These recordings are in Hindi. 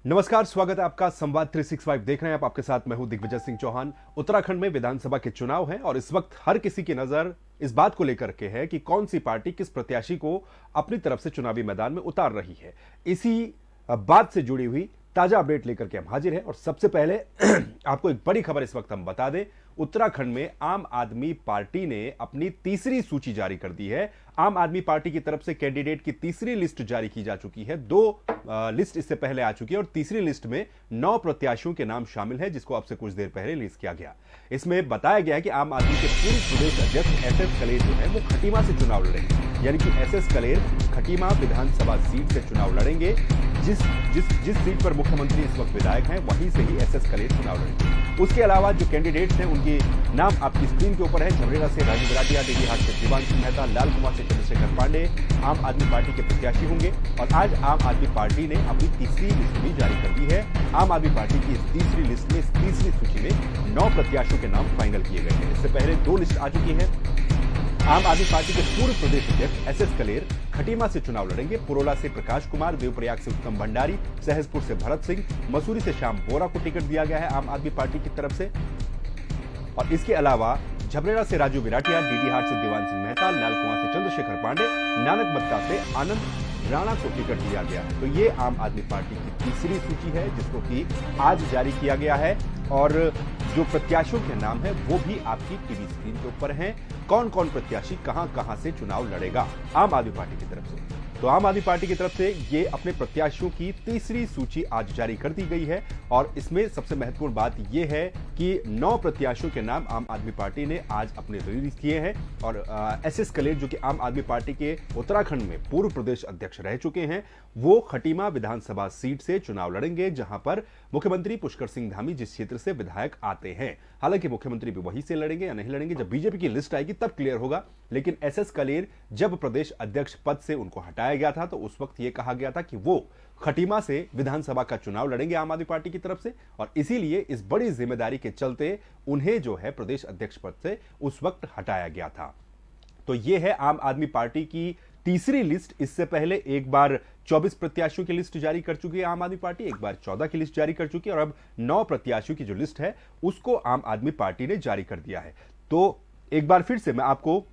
नमस्कार, स्वागत है आपका। संवाद 365 देख रहे हैं आप। आपके साथ मैं हूं दिग्विजय सिंह चौहान। उत्तराखंड में विधानसभा के चुनाव हैं और इस वक्त हर किसी की नजर इस बात को लेकर के है कि कौन सी पार्टी किस प्रत्याशी को अपनी तरफ से चुनावी मैदान में उतार रही है। इसी बात से जुड़ी हुई ताजा अपडेट लेकर के हम हाजिर हैं और सबसे पहले आपको एक बड़ी खबर इस वक्त हम बता दें। उत्तराखंड में आम आदमी पार्टी ने अपनी तीसरी सूची जारी कर दी है। आम आदमी पार्टी की तरफ से कैंडिडेट की तीसरी लिस्ट जारी की जा चुकी है। दो लिस्ट इससे पहले आ चुकी है और तीसरी लिस्ट में 9 प्रत्याशियों के नाम शामिल है, जिसको अब से कुछ देर पहले रिलीज किया गया। इसमें बताया गया है कि आम आदमी के पूर्व प्रदेश अध्यक्ष एसएस कलेर जो है वो खटीमा से चुनाव लड़ेंगे। यानी कि एसएस कलेर खटीमा विधानसभा सीट से चुनाव लड़ेंगे। जिस सीट पर मुख्यमंत्री इस वक्त विधायक हैं वहीं से ही एसएस कलेर चुनाव लड़ेंगे। उसके अलावा जो कैंडिडेट्स हैं उनके नाम आपकी स्क्रीन के ऊपर है। झबरेड़ा से राजू विराटिया, डीडीहाट से दीवान सिंह मेहता, लाल कुमार से चंद्रशेखर पांडे आम आदमी पार्टी के प्रत्याशी होंगे। और आज आम आदमी पार्टी ने अपनी तीसरी लिस्ट भी जारी कर दी है। आम आदमी पार्टी की इस तीसरी लिस्ट में, इस तीसरी सूची में 9 प्रत्याशियों के नाम फाइनल किए गए हैं। इससे पहले 2 लिस्ट आ चुकी है। आम आदमी पार्टी के पूर्व प्रदेश अध्यक्ष एसएस कलेर खटीमा से चुनाव लड़ेंगे। पुरोला से प्रकाश कुमार, देवप्रयाग से उत्तम भंडारी, सहसपुर से भरत सिंह, मसूरी से श्याम बोरा को टिकट दिया गया है आम आदमी पार्टी की तरफ से। और इसके अलावा झबरेड़ा से राजू विराटिया, डीडीहाट से दीवान सिंह मेहता, लाल कुमार से चंद्रशेखर पांडे, नानक मत्ता से आनंद राणा को टिकट दिया गया है। तो ये आम आदमी पार्टी की तीसरी सूची है जिसको कि आज जारी किया गया है। और जो प्रत्याशियों के नाम है वो भी आपकी टीवी स्क्रीन के ऊपर हैं। कौन कौन प्रत्याशी कहां कहां से चुनाव लड़ेगा आम आदमी पार्टी की तरफ से। तो आम आदमी पार्टी की तरफ से ये अपने प्रत्याशियों की तीसरी सूची आज जारी कर दी गई है। और इसमें सबसे महत्वपूर्ण बात यह है कि 9 प्रत्याशियों के नाम आम आदमी पार्टी ने आज अपने रिलीज किए हैं। और एसएस कलेर जो कि आम आदमी पार्टी के उत्तराखंड में पूर्व प्रदेश अध्यक्ष रह चुके हैं, वो खटीमा विधानसभा सीट से चुनाव लड़ेंगे, जहां पर मुख्यमंत्री पुष्कर सिंह धामी जिस क्षेत्र से विधायक आते हैं। हालांकि मुख्यमंत्री भी वहीं से लड़ेंगे या नहीं लड़ेंगे जब बीजेपी की लिस्ट आएगी तब क्लियर होगा। लेकिन एसएस कलेर जब प्रदेश अध्यक्ष पद से उनको हटाया गया था तो उस वक्त यह कहा गया था कि वो खटीमा से विधानसभा का चुनाव लड़ेंगे आम आदमी पार्टी की तरफ से। और इसीलिए इस बड़ी जिम्मेदारी के चलते उन्हें जो है प्रदेश अध्यक्ष पद से उस वक्त हटाया गया था। तो यह है आम आदमी पार्टी की तीसरी लिस्ट। इससे पहले एक बार 24 प्रत्याशियों की लिस्ट जारी कर चुकी है आम आदमी पार्टी, एक बार 14 की लिस्ट जारी कर चुकी है और अब 9 प्रत्याशियों की जो लिस्ट है उसको आम आदमी पार्टी ने जारी कर दिया है। तो एक बार फिर से मैं आपको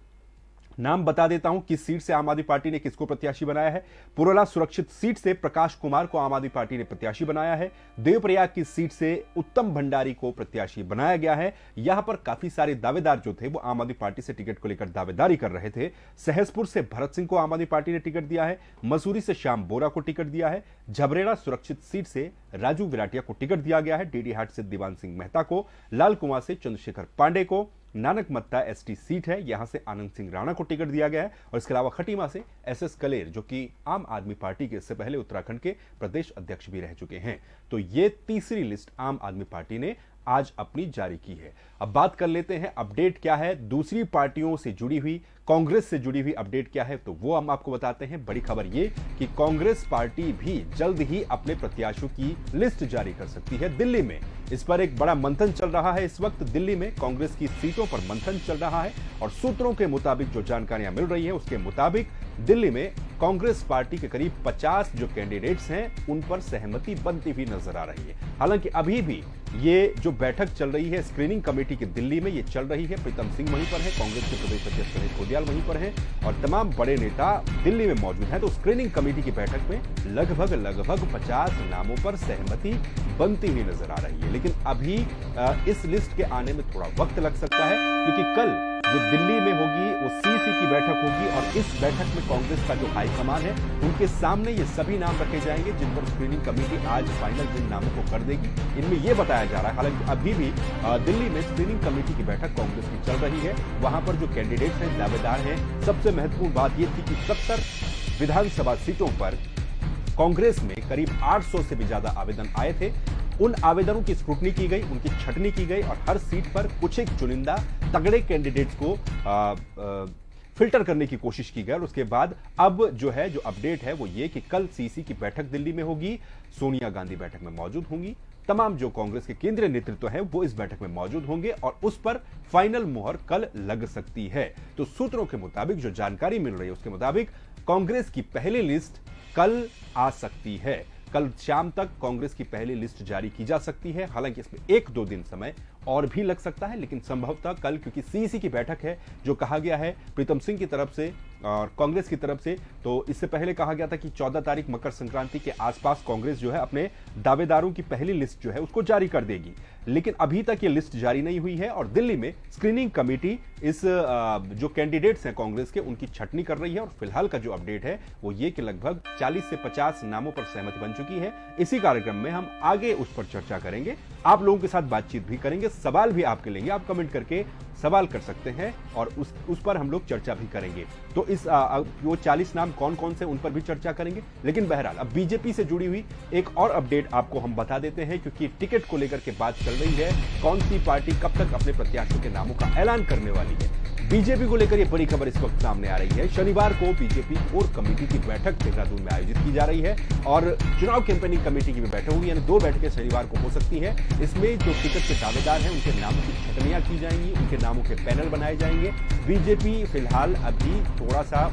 नाम बता देता हूं किस सीट से आम आदमी पार्टी ने किसको प्रत्याशी बनाया है। पुरोला सुरक्षित सीट से प्रकाश कुमार को आम आदमी पार्टी ने प्रत्याशी बनाया है। देवप्रयाग की सीट से उत्तम भंडारी को प्रत्याशी बनाया गया है। यहां पर काफी सारे दावेदार जो थे वो आम आदमी पार्टी से टिकट को लेकर दावेदारी कर रहे थे। सहसपुर से भरत सिंह को आम आदमी पार्टी ने टिकट दिया है। मसूरी से श्याम बोरा को टिकट दिया है। झबरेड़ा सुरक्षित सीट से राजू विराटिया को टिकट दिया गया है। डीडीहाट से दीवान सिंह मेहता को, लाल कुमार से चंद्रशेखर पांडे को, नानक मत्ता एसटी सीट है, यहां से आनंद सिंह राणा को टिकट दिया गया है। और इसके अलावा खटीमा से एसएस कलेर जो कि आम आदमी पार्टी के इससे पहले उत्तराखंड के प्रदेश अध्यक्ष भी रह चुके हैं। तो ये तीसरी लिस्ट आम आदमी पार्टी ने आज अपनी जारी की है। अब बात कर लेते हैं अपडेट क्या है दूसरी पार्टियों से जुड़ी हुई, कांग्रेस से जुड़ी हुई अपडेट क्या है, तो वो हम आपको बताते हैं। बड़ी खबर ये कि कांग्रेस पार्टी भी जल्द ही अपने प्रत्याशियों की लिस्ट जारी कर सकती है। दिल्ली में इस पर एक बड़ा मंथन चल रहा है। इस वक्त दिल्ली में कांग्रेस की सीटों पर मंथन चल रहा है और सूत्रों के मुताबिक जो जानकारियां मिल रही हैं उसके मुताबिक दिल्ली में कांग्रेस पार्टी के करीब 50 जो कैंडिडेट्स हैं उन पर सहमति बनती हुई नजर आ रही है। हालांकि अभी भी ये जो बैठक चल रही है स्क्रीनिंग कमेटी की दिल्ली में, ये चल रही है। प्रीतम सिंह वहीं पर है, कांग्रेस के प्रदेश अध्यक्ष गणेश गोदियाल वहीं पर हैं और तमाम बड़े नेता दिल्ली में मौजूद हैं। तो स्क्रीनिंग कमेटी की बैठक में लगभग 50 नामों पर सहमति बनती हुई नजर आ रही है। लेकिन अभी इस लिस्ट के आने में थोड़ा वक्त लग सकता है, क्योंकि कल जो दिल्ली में होगी वो सीसी की बैठक होगी और इस बैठक में कांग्रेस का जो हाईकमान है उनके सामने ये सभी नाम रखे जाएंगे जिन पर स्क्रीनिंग कमेटी आज फाइनल जिन नामों को कर देगी। इनमें यह बताया जा रहा है, हालांकि अभी भी दिल्ली में स्क्रीनिंग कमेटी की बैठक कांग्रेस की चल रही है। वहां पर जो कैंडिडेट्स हैं, दावेदार हैं, सबसे महत्वपूर्ण बात यह थी कि 70 विधानसभा सीटों पर कांग्रेस में करीब 800 से भी ज्यादा आवेदन आए थे। उन आवेदनों की स्क्रूटनी की गई, उनकी छटनी की गई और हर सीट पर कुछ एक चुनिंदा तगड़े कैंडिडेट्स को फिल्टर करने की कोशिश की गई। और उसके बाद अब जो अपडेट है वो ये कि कल सीसी की बैठक दिल्ली में होगी। सोनिया गांधी बैठक में मौजूद होंगी। तमाम जो कांग्रेस के केंद्रीय नेतृत्व है वो इस बैठक में मौजूद होंगे और उस पर फाइनल मुहर कल लग सकती है। तो सूत्रों के मुताबिक जो जानकारी मिल रही है उसके मुताबिक कांग्रेस की पहली लिस्ट कल आ सकती है। कल शाम तक कांग्रेस की पहली लिस्ट जारी की जा सकती है। हालांकि इसमें 1-2 दिन समय और भी लग सकता है, लेकिन संभवतः कल, क्योंकि सीईसी की बैठक है जो कहा गया है प्रीतम सिंह की तरफ से और कांग्रेस की तरफ से, तो इससे पहले कहा गया था कि 14 तारीख मकर संक्रांति के आसपास कांग्रेस जो है अपने दावेदारों की पहली लिस्ट जो है उसको जारी कर देगी। लेकिन अभी तक ये लिस्ट जारी नहीं हुई है और दिल्ली में स्क्रीनिंग कमेटी इस जो कैंडिडेट्स हैं कांग्रेस के उनकी छटनी कर रही है। और फिलहाल का जो अपडेट है वो ये कि लगभग 40 से 50 नामों पर सहमति बन चुकी है। इसी कार्यक्रम में हम आगे उस पर चर्चा करेंगे, आप लोगों के साथ बातचीत भी करेंगे, सवाल भी आपके लेंगे, आप कमेंट करके सवाल कर सकते हैं और उस पर हम लोग चर्चा भी करेंगे। तो इस वो 40 नाम कौन कौन से, उन पर भी चर्चा करेंगे। लेकिन बहरहाल अब बीजेपी से जुड़ी हुई एक और अपडेट आपको हम बता देते हैं, क्योंकि टिकट को लेकर के बात चल रही है, कौन सी पार्टी कब तक अपने प्रत्याशियों के नामों का ऐलान करने वाली है। बीजेपी को लेकर यह बड़ी खबर इस वक्त सामने आ रही है। शनिवार को बीजेपी कोर कमेटी की बैठक देहरादून में आयोजित की जा रही है और चुनाव कैंपेनिंग कमेटी की भी बैठक होगी, यानी 2 बैठकें शनिवार को हो सकती है। इसमें जो टिकट के दावेदार हैं उनके नामों की छटनियां की जाएंगी, उनके नामों के पैनल बनाए जाएंगे। बीजेपी फिलहाल अभी थोड़ा सा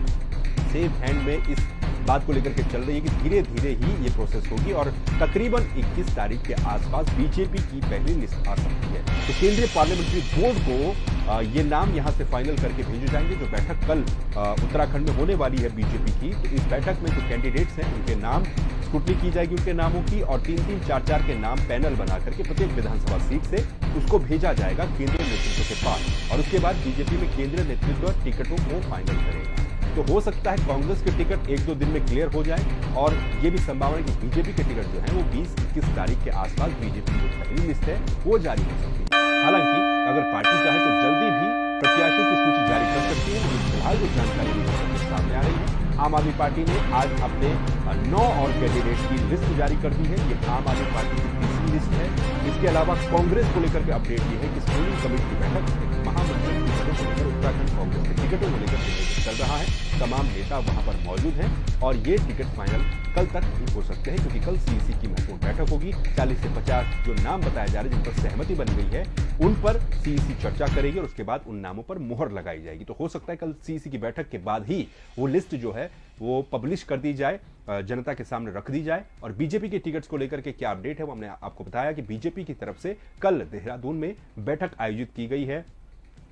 सेफ हैंड में इस बात को लेकर के चल रही है कि धीरे धीरे ही ये प्रोसेस होगी और तकरीबन 21 तारीख के आसपास बीजेपी की पहली लिस्ट आ सकती है। तो केंद्रीय पार्लियामेंट्री बोर्ड को ये नाम यहां से फाइनल करके भेजे जाएंगे। जो बैठक कल उत्तराखंड में होने वाली है बीजेपी की, तो इस बैठक में जो कैंडिडेट्स हैं उनके नाम स्क्रूटनी की जाएगी उनके नामों की, और 3-3, 4-4 के नाम पैनल बना करके प्रत्येक विधानसभा सीट से उसको भेजा जाएगा केंद्रीय नेतृत्व के पास। और उसके बाद बीजेपी में केंद्रीय नेतृत्व टिकटों को फाइनल करेगा। तो हो सकता है कांग्रेस के टिकट 1-2 दिन में क्लियर हो जाए और ये भी संभावना है कि बीजेपी के टिकट जो है वो 20-21 तारीख के आसपास बीजेपी की जो पहली लिस्ट है वो जारी हो सकती है। हालांकि अगर पार्टी चाहे तो जल्दी भी प्रत्याशियों की सूची जारी कर सकती है। फिलहाल जो जानकारी भी सामने आ रही है, आम आदमी पार्टी ने आज अपने 9 और कैंडिडेट की लिस्ट जारी कर दी है। ये आम आदमी पार्टी की तीसरी लिस्ट है। इसके अलावा कांग्रेस को लेकर के अपडेट ये है कि स्क्रीनिंग कमेटी की बैठक महामंत्री की टिकटों को लेकर उत्तराखंड कांग्रेस के टिकटों को लेकर चल रहा है। तमाम नेता वहां पर मौजूद हैं और ये टिकट फाइनल कल तक ही हो सकते हैं, क्योंकि कल सीईसी की महत्वपूर्ण बैठक होगी। 40 से 50 जो नाम बताए जा रहे हैं जिन पर सहमति बन गई है उन पर सीईसी चर्चा करेगी और उसके बाद उन नामों पर मुहर लगाई जाएगी। तो हो सकता है कल सीईसी की बैठक के बाद ही वो लिस्ट जो है वो पब्लिश कर दी जाए, जनता के सामने रख दी जाए। और बीजेपी के टिकट्स को लेकर के क्या अपडेट है वो हमने आपको बताया कि बीजेपी की तरफ से कल देहरादून में बैठक आयोजित की गई है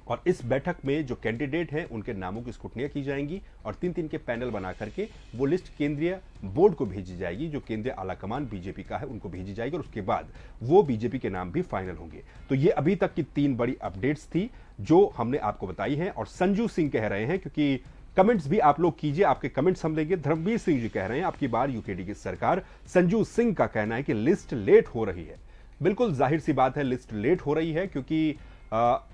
और इस बैठक में जो कैंडिडेट हैं उनके नामों की स्क्रूटनियां की जाएंगी और 3-3 के पैनल बना करके वो लिस्ट केंद्रीय बोर्ड को भेजी जाएगी, जो केंद्रीय आलाकमान बीजेपी का है उनको भेजी जाएगी और उसके बाद वो बीजेपी के नाम भी फाइनल होंगे। तो ये अभी तक की 3 बड़ी अपडेट्स थी जो हमने आपको बताई हैं। और संजू सिंह कह रहे हैं, क्योंकि कमेंट्स भी आप लोग कीजिए, आपके कमेंट्स हम लेंगे। धर्मवीर सिंह जी कह रहे हैं आपकी बार यूकेडी की सरकार। संजू सिंह का कहना है कि लिस्ट लेट हो रही है। बिल्कुल जाहिर सी बात है, लिस्ट लेट हो रही है क्योंकि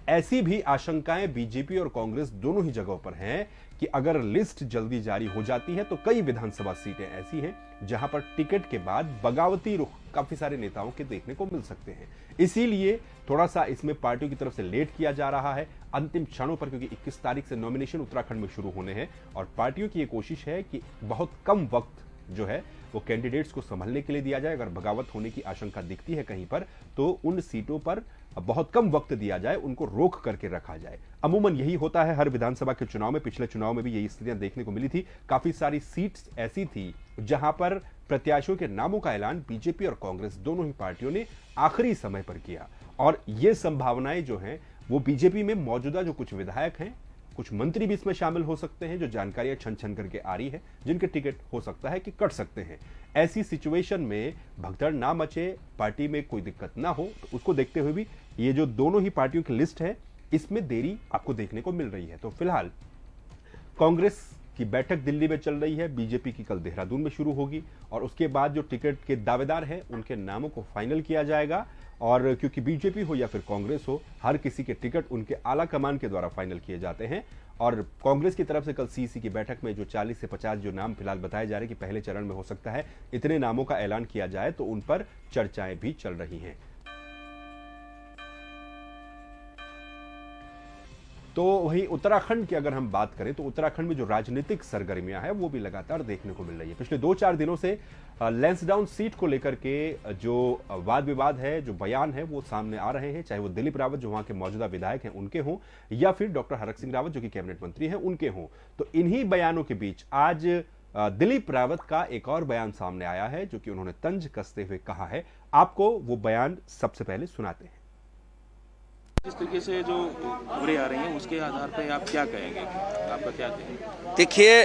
ऐसी भी आशंकाएं बीजेपी और कांग्रेस दोनों ही जगहों पर हैं कि अगर लिस्ट जल्दी जारी हो जाती है तो कई विधानसभा सीटें ऐसी हैं जहां पर टिकट के बाद बगावती रुख काफी सारे नेताओं के देखने को मिल सकते हैं। इसीलिए थोड़ा सा इसमें पार्टियों की तरफ से लेट किया जा रहा है अंतिम क्षणों पर, क्योंकि 21 तारीख से नॉमिनेशन उत्तराखंड में शुरू होने हैं और पार्टियों की यह कोशिश है कि बहुत कम वक्त जो है वो कैंडिडेट्स को संभलने के लिए दिया जाए। अगर बगावत होने की आशंका दिखती है कहीं पर तो उन सीटों पर बहुत कम वक्त दिया जाए, उनको रोक करके रखा जाए। अमूमन यही होता है हर विधानसभा के चुनाव में। पिछले चुनाव में भी यही स्थितियां देखने को मिली थी। काफी सारी सीट्स ऐसी थी जहां पर प्रत्याशियों के नामों का ऐलान बीजेपी और कांग्रेस दोनों ही पार्टियों ने आखिरी समय पर किया और ये संभावनाएं जो हैं वो बीजेपी में मौजूदा जो कुछ विधायक हैं, कुछ मंत्री भी इसमें शामिल हो सकते हैं, जो जानकारियां छन छन करके आ रही है, जिनके टिकट हो सकता है कि कट सकते हैं। ऐसी सिचुएशन में भगदड़ ना मचे, पार्टी में कोई दिक्कत ना हो, तो उसको देखते हुए भी ये जो दोनों ही पार्टियों की लिस्ट है इसमें देरी आपको देखने को मिल रही है। तो फिलहाल कांग्रेस की बैठक दिल्ली में चल रही है, बीजेपी की कल देहरादून में शुरू होगी और उसके बाद जो टिकट के दावेदार हैं उनके नामों को फाइनल किया जाएगा। और क्योंकि बीजेपी हो या फिर कांग्रेस हो, हर किसी के टिकट उनके आला कमान के द्वारा फाइनल किए जाते हैं। और कांग्रेस की तरफ से कल सीईसी की बैठक में जो 40 से 50 जो नाम फिलहाल बताए जा रहे हैं कि पहले चरण में हो सकता है इतने नामों का ऐलान किया जाए, तो उन पर चर्चाएं भी चल रही हैं। तो वहीं उत्तराखंड की अगर हम बात करें तो उत्तराखंड में जो राजनीतिक सरगर्मियां हैं वो भी लगातार देखने को मिल रही है। पिछले 2-4 दिनों से लैंसडाउन सीट को लेकर के जो वाद विवाद है, जो बयान है वो सामने आ रहे हैं, चाहे वो दिलीप रावत जो वहां के मौजूदा विधायक हैं उनके हों या फिर डॉक्टर हरक सिंह रावत जो कि कैबिनेट मंत्री हैं उनके हों। तो इन्हीं बयानों के बीच आज दिलीप रावत का एक और बयान सामने आया है जो कि उन्होंने तंज कसते हुए कहा है। आपको वो बयान सबसे पहले सुनाते हैं। जिस तरीके से जो खबरें आ रही हैं उसके आधार पर आप क्या कहेंगे, आपका क्या कहेंगे? देखिए,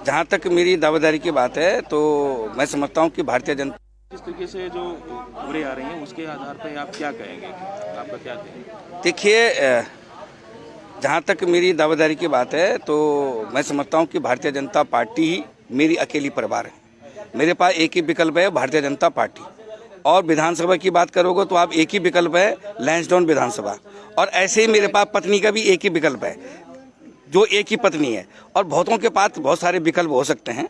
जहाँ तक मेरी दावेदारी की बात है तो मैं समझता हूँ कि भारतीय जनता जिस तरीके से जो खबरें आ रही हैं उसके आधार पर आप क्या कहेंगे, आपका क्या कहेंगे? देखिए, जहाँ तक मेरी दावेदारी की बात है तो मैं समझता हूँ कि भारतीय जनता पार्टी ही मेरी अकेली परिवार है। मेरे पास एक ही विकल्प है, भारतीय जनता पार्टी। और विधानसभा की बात करोगे तो आप एक ही विकल्प है, लैंसडाउन विधानसभा। और ऐसे ही मेरे पास पत्नी का भी एक ही विकल्प है, जो एक ही पत्नी है। और बहुतों के पास बहुत सारे विकल्प हो सकते हैं।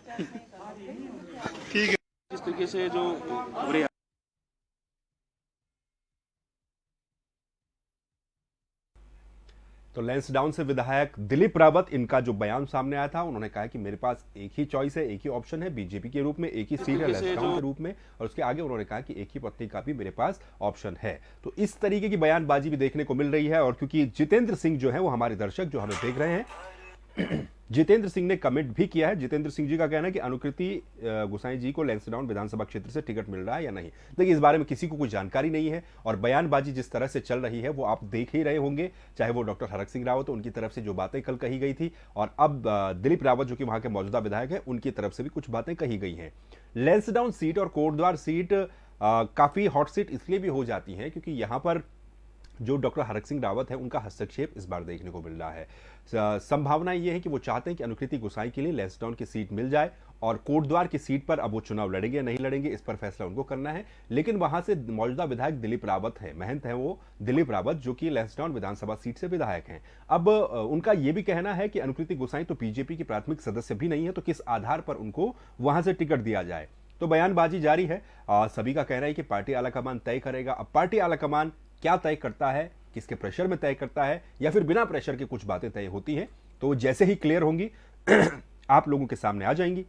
ठीक है। जिस तरीके से जो खबरें तो लैंसडाउन से विधायक दिलीप रावत, इनका जो बयान सामने आया था, उन्होंने कहा कि मेरे पास एक ही चॉइस है, एक ही ऑप्शन है, बीजेपी के रूप में एक ही सीट है लैंसडाउन के रूप में, और उसके आगे उन्होंने कहा कि एक ही पत्नी का भी मेरे पास ऑप्शन है। तो इस तरीके की बयानबाजी भी देखने को मिल रही है। और क्योंकि जितेंद्र सिंह जो है, वो हमारे दर्शक जो हमें देख रहे हैं, जितेंद्र सिंह ने कमेंट भी किया है। जितेंद्र सिंह जी का कहना है कि अनुकृति गोसाई जी को लैंसडाउन विधानसभा क्षेत्र से टिकट मिल रहा है या नहीं। देखिए, इस बारे में किसी को कोई जानकारी नहीं है और बयानबाजी जिस तरह से चल रही है वो आप देख ही रहे होंगे, चाहे वो डॉक्टर हरक सिंह रावत, उनकी तरफ से जो बातें कल कही गई थी, और अब दिलीप रावत जो कि वहां के मौजूदा विधायक है, उनकी तरफ से भी कुछ बातें कही गई हैं। लैंसडाउन सीट और कोटद्वार सीट काफी हॉट सीट इसलिए भी हो जाती हैं क्योंकि यहां पर जो डॉक्टर हरक सिंह रावत है, उनका हस्तक्षेप इस बार देखने को मिल रहा है। संभावना यह है कि वो चाहते हैं कि अनुकृति गोसाई के लिए लैंसडाउन की सीट मिल जाए, और कोटद्वार की सीट पर अब वो चुनाव लड़ेंगे या नहीं लड़ेंगे, इस पर फैसला उनको करना है। लेकिन वहां से मौजूदा विधायक दिलीप रावत है, महंत है वो दिलीप रावत, जो कि लैंसडाउन विधानसभा सीट से विधायक हैं। अब उनका यह भी कहना है कि अनुकृति गोसाई तो बीजेपी की प्राथमिक सदस्य भी नहीं है, तो किस आधार पर उनको वहां से टिकट दिया जाए। तो बयानबाजी जारी है। सभी का कहना है कि पार्टी आलाकमान तय करेगा। अब पार्टी आलाकमान क्या तय करता है, किसके प्रेशर में तय करता है, या फिर बिना प्रेशर के कुछ बातें तय होती हैं, तो जैसे ही क्लियर होंगी आप लोगों के सामने आ जाएंगी।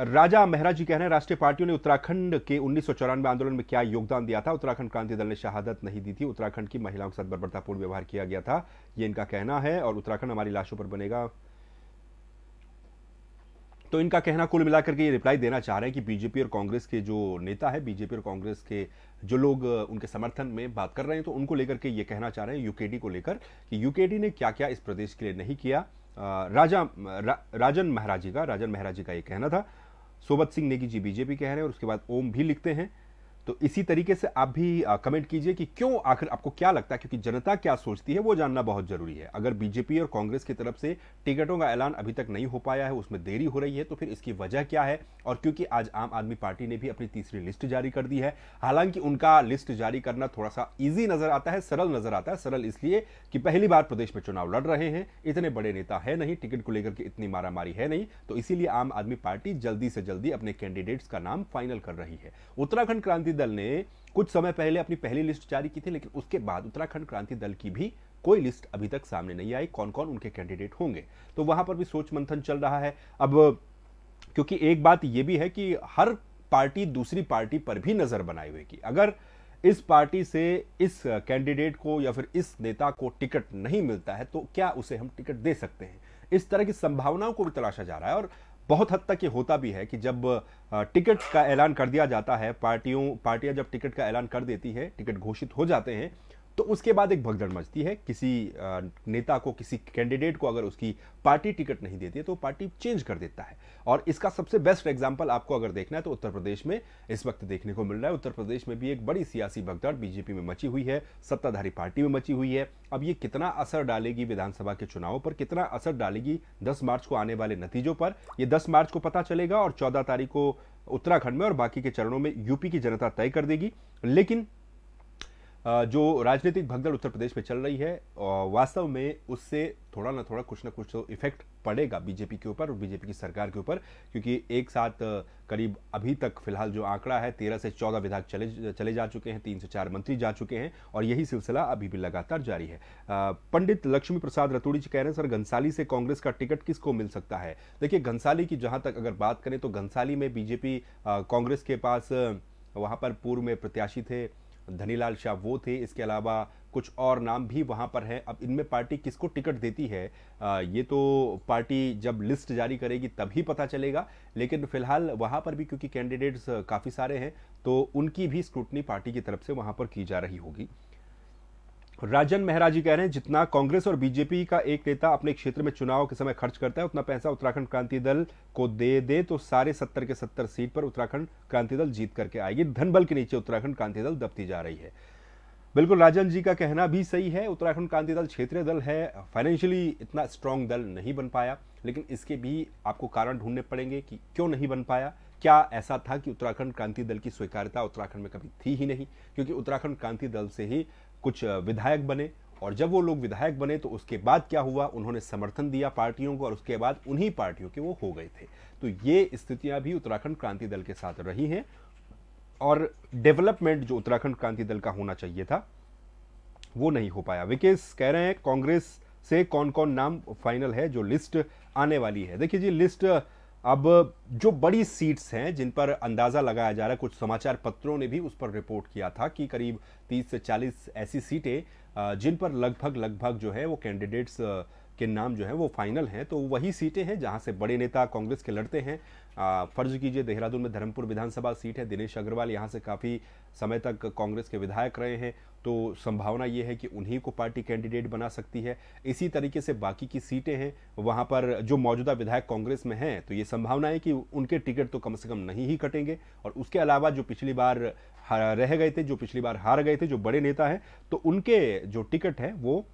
राजा मेहरा जी कह रहे हैं, राष्ट्रीय पार्टियों ने उत्तराखंड के 1994 आंदोलन में क्या योगदान दिया था? उत्तराखंड क्रांति दल ने शहादत नहीं दी थी, उत्तराखंड की महिलाओं के साथ बर्बरतापूर्ण व्यवहार किया गया था, ये इनका कहना है। और उत्तराखंड हमारी लाशों पर बनेगा, तो इनका कहना कुल मिलाकर के ये रिप्लाई देना चाह रहे हैं कि बीजेपी और कांग्रेस के जो नेता है, बीजेपी और कांग्रेस के जो लोग उनके समर्थन में बात कर रहे हैं, तो उनको लेकर के ये कहना चाह रहे हैं यूकेडी को लेकर कि यूकेडी ने क्या क्या इस प्रदेश के लिए नहीं किया। राजन मेहरा जी का ये कहना था। सोबत सिंह नेगी जी बीजेपी कह रहे हैं, और उसके बाद ओम भी लिखते हैं। तो इसी तरीके से आप भी कमेंट कीजिए कि क्यों, आखिर आपको क्या लगता है, क्योंकि जनता क्या सोचती है वो जानना बहुत जरूरी है। अगर बीजेपी और कांग्रेस की तरफ से टिकटों का ऐलान अभी तक नहीं हो पाया है, उसमें देरी हो रही है, तो फिर इसकी वजह क्या है? और क्योंकि आज आम आदमी पार्टी ने भी अपनी तीसरी लिस्ट जारी कर दी है, हालांकि उनका लिस्ट जारी करना थोड़ा सा ईजी नजर आता है, सरल नजर आता है। सरल इसलिए कि पहली बार प्रदेश में चुनाव लड़ रहे हैं, इतने बड़े नेता है नहीं, टिकट को लेकर के इतनी मारामारी है नहीं, तो इसीलिए आम आदमी पार्टी जल्दी से जल्दी अपने कैंडिडेट्स का नाम फाइनल कर रही है। उत्तराखंड क्रांति दल ने कुछ समय पहले अपनी पहली लिस्ट जारी की थी, लेकिन उसके बाद उत्तराखंड क्रांति दल की भी कोई लिस्ट अभी तक सामने नहीं आई, कौन कौन उनके कैंडिडेट होंगे। तो वहां पर भी सोच मंथन चल रहा है। अब क्योंकि एक बात यह भी है कि हर पार्टी दूसरी पार्टी पर भी नजर बनाए हुए कि अगर इस पार्टी से इस कैंडिडेट को या फिर इस नेता को टिकट नहीं मिलता है, तो क्या उसे हम टिकट दे सकते हैं। इस तरह की संभावनाओं को भी तलाशा जा रहा है। और बहुत हद तक ये होता भी है कि जब टिकट का ऐलान कर दिया जाता है, पार्टियां जब टिकट का ऐलान कर देती है, टिकट घोषित हो जाते हैं, तो उसके बाद एक भगदड़ मचती है। किसी नेता को, किसी कैंडिडेट को अगर उसकी पार्टी टिकट नहीं देती है तो पार्टी चेंज कर देता है। और इसका सबसे बेस्ट एग्जांपल आपको अगर देखना है तो उत्तर प्रदेश में इस वक्त देखने को मिल रहा है। उत्तर प्रदेश में भी एक बड़ी सियासी भगदड़ बीजेपी में मची हुई है, सत्ताधारी पार्टी में मची हुई है। अब ये कितना असर डालेगी विधानसभा के चुनावों पर, कितना असर डालेगी 10 मार्च को आने वाले नतीजों पर, ये 10 मार्च को पता चलेगा। और 14 तारीख को उत्तराखंड में और बाकी के चरणों में यूपी की जनता तय कर देगी। लेकिन जो राजनीतिक भगदड़ उत्तर प्रदेश में चल रही है, वास्तव में उससे थोड़ा ना थोड़ा कुछ ना कुछ तो इफेक्ट पड़ेगा बीजेपी के ऊपर और बीजेपी की सरकार के ऊपर, क्योंकि एक साथ करीब अभी तक फिलहाल जो आंकड़ा है 13 से 14 विधायक चले जा चुके हैं, 3 से 4 मंत्री जा चुके हैं, और यही सिलसिला अभी भी लगातार जारी है। पंडित लक्ष्मी प्रसाद रतूड़ी जी कह रहे हैं, सर घनसाली से कांग्रेस का टिकट किसको मिल सकता है? देखिए, घनसाली की जहां तक अगर बात करें तो घनसाली में बीजेपी, कांग्रेस के पास वहां पर पूर्व में प्रत्याशी थे धनीलाल शाह वो थे, इसके अलावा कुछ और नाम भी वहां पर हैं। अब इनमें पार्टी किसको टिकट देती है ये तो पार्टी जब लिस्ट जारी करेगी तभी पता चलेगा, लेकिन फिलहाल वहां पर भी क्योंकि कैंडिडेट्स काफी सारे हैं तो उनकी भी स्क्रूटनी पार्टी की तरफ से वहां पर की जा रही होगी। राजन मेहरा जी कह रहे हैं जितना कांग्रेस और बीजेपी का एक नेता अपने क्षेत्र में चुनाव के समय खर्च करता है उतना पैसा उत्तराखंड क्रांति दल को दे दे तो सारे 70 के 70 सीट पर उत्तराखंड क्रांति दल जीत करके आएगी। धनबल के नीचे उत्तराखंड क्रांति दल दबती जा रही है। बिल्कुल राजन जी का कहना भी सही है। उत्तराखंड क्रांति दल क्षेत्रीय दल है, फाइनेंशियली इतना स्ट्रांग दल नहीं बन पाया, लेकिन इसके भी आपको कारण ढूंढने पड़ेंगे कि क्यों नहीं बन पाया। क्या ऐसा था कि उत्तराखंड क्रांति दल की स्वीकार्यता उत्तराखंड में कभी थी ही नहीं, क्योंकि उत्तराखंड क्रांति दल से ही कुछ विधायक बने और जब वो लोग विधायक बने तो उसके बाद क्या हुआ, उन्होंने समर्थन दिया पार्टियों को और उसके बाद उन्हीं पार्टियों के वो हो गए थे। तो ये स्थितियां भी उत्तराखंड क्रांति दल के साथ रही हैं और डेवलपमेंट जो उत्तराखंड क्रांति दल का होना चाहिए था वो नहीं हो पाया। विकेश कह रहे हैं कांग्रेस से कौन कौन नाम फाइनल है जो लिस्ट आने वाली है। देखिए जी, लिस्ट अब जो बड़ी सीट्स हैं जिन पर अंदाजा लगाया जा रहा है, कुछ समाचार पत्रों ने भी उस पर रिपोर्ट किया था कि करीब 30 से 40 ऐसी सीटें जिन पर लगभग जो है वो कैंडिडेट्स के नाम जो है वो फाइनल हैं। तो वही सीटें हैं जहां से बड़े नेता कांग्रेस के लड़ते हैं। फर्ज कीजिए देहरादून में धर्मपुर विधानसभा सीट है, दिनेश अग्रवाल यहां से काफी समय तक कांग्रेस के विधायक रहे हैं, तो संभावना यह है कि उन्हीं को पार्टी कैंडिडेट बना सकती है। इसी तरीके से बाकी की सीटें हैं वहां पर जो मौजूदा विधायक कांग्रेस में हैं, तो ये संभावना है कि उनके टिकट तो कम से कम नहीं ही कटेंगे। और उसके अलावा जो पिछली बार रह गए थे, जो पिछली बार हार गए थे, जो बड़े नेता हैं, तो उनके जो टिकट है वो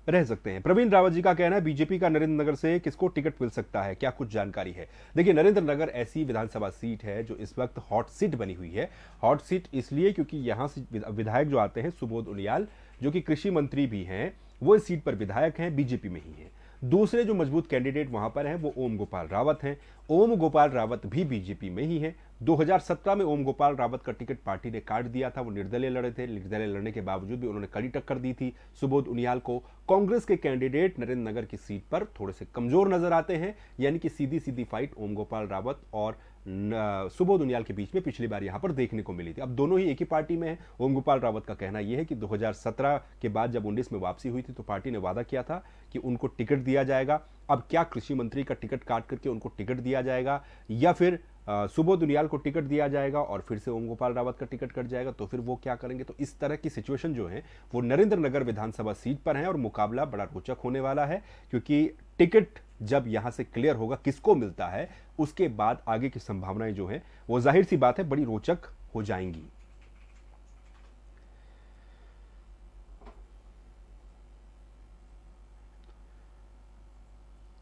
रह सकते हैं। प्रवीण रावत जी का कहना है बीजेपी का नरेंद्र नगर से किसको टिकट मिल सकता है, क्या कुछ जानकारी है। देखिए, नरेंद्र नगर ऐसी विधानसभा सीट है जो इस वक्त हॉट सीट बनी हुई है। हॉट सीट इसलिए क्योंकि यहां से विधायक जो आते हैं, सुबोध उनियाल जो कि कृषि मंत्री भी हैं, वो इस सीट पर विधायक हैं, बीजेपी में ही है। दूसरे जो मजबूत कैंडिडेट वहां पर हैं वो ओम गोपाल रावत हैं। ओम गोपाल रावत भी बीजेपी में ही है। 2017 में ओम गोपाल रावत का टिकट पार्टी ने काट दिया था, वो निर्दलीय लड़े थे। निर्दलीय लड़ने के बावजूद भी उन्होंने कड़ी टक्कर दी थी सुबोध उनियाल को। कांग्रेस के कैंडिडेट नरेंद्र नगर की सीट पर थोड़े से कमजोर नजर आते हैं, यानी कि सीधी सीधी फाइट ओम गोपाल रावत और सुबोध उनियाल के बीच में पिछली बार यहां पर देखने को मिली थी। अब दोनों ही एक ही पार्टी में है। ओम गोपाल रावत का कहना यह है कि 2017 के बाद जब 19 में वापसी हुई थी तो पार्टी ने वादा किया था कि उनको टिकट दिया जाएगा। अब क्या कृषि मंत्री का टिकट काट करके उनको टिकट दिया जाएगा या फिर सुबोध उनियाल को टिकट दिया जाएगा और फिर से ओम गोपाल रावत का टिकट कट जाएगा, तो फिर वो क्या करेंगे। तो इस तरह की सिचुएशन जो है वो नरेंद्र नगर विधानसभा सीट पर है और मुकाबला बड़ा रोचक होने वाला है, क्योंकि टिकट जब यहां से क्लियर होगा किसको मिलता है, उसके बाद आगे की संभावनाएं जो है वो जाहिर सी बात है बड़ी रोचक हो जाएंगी।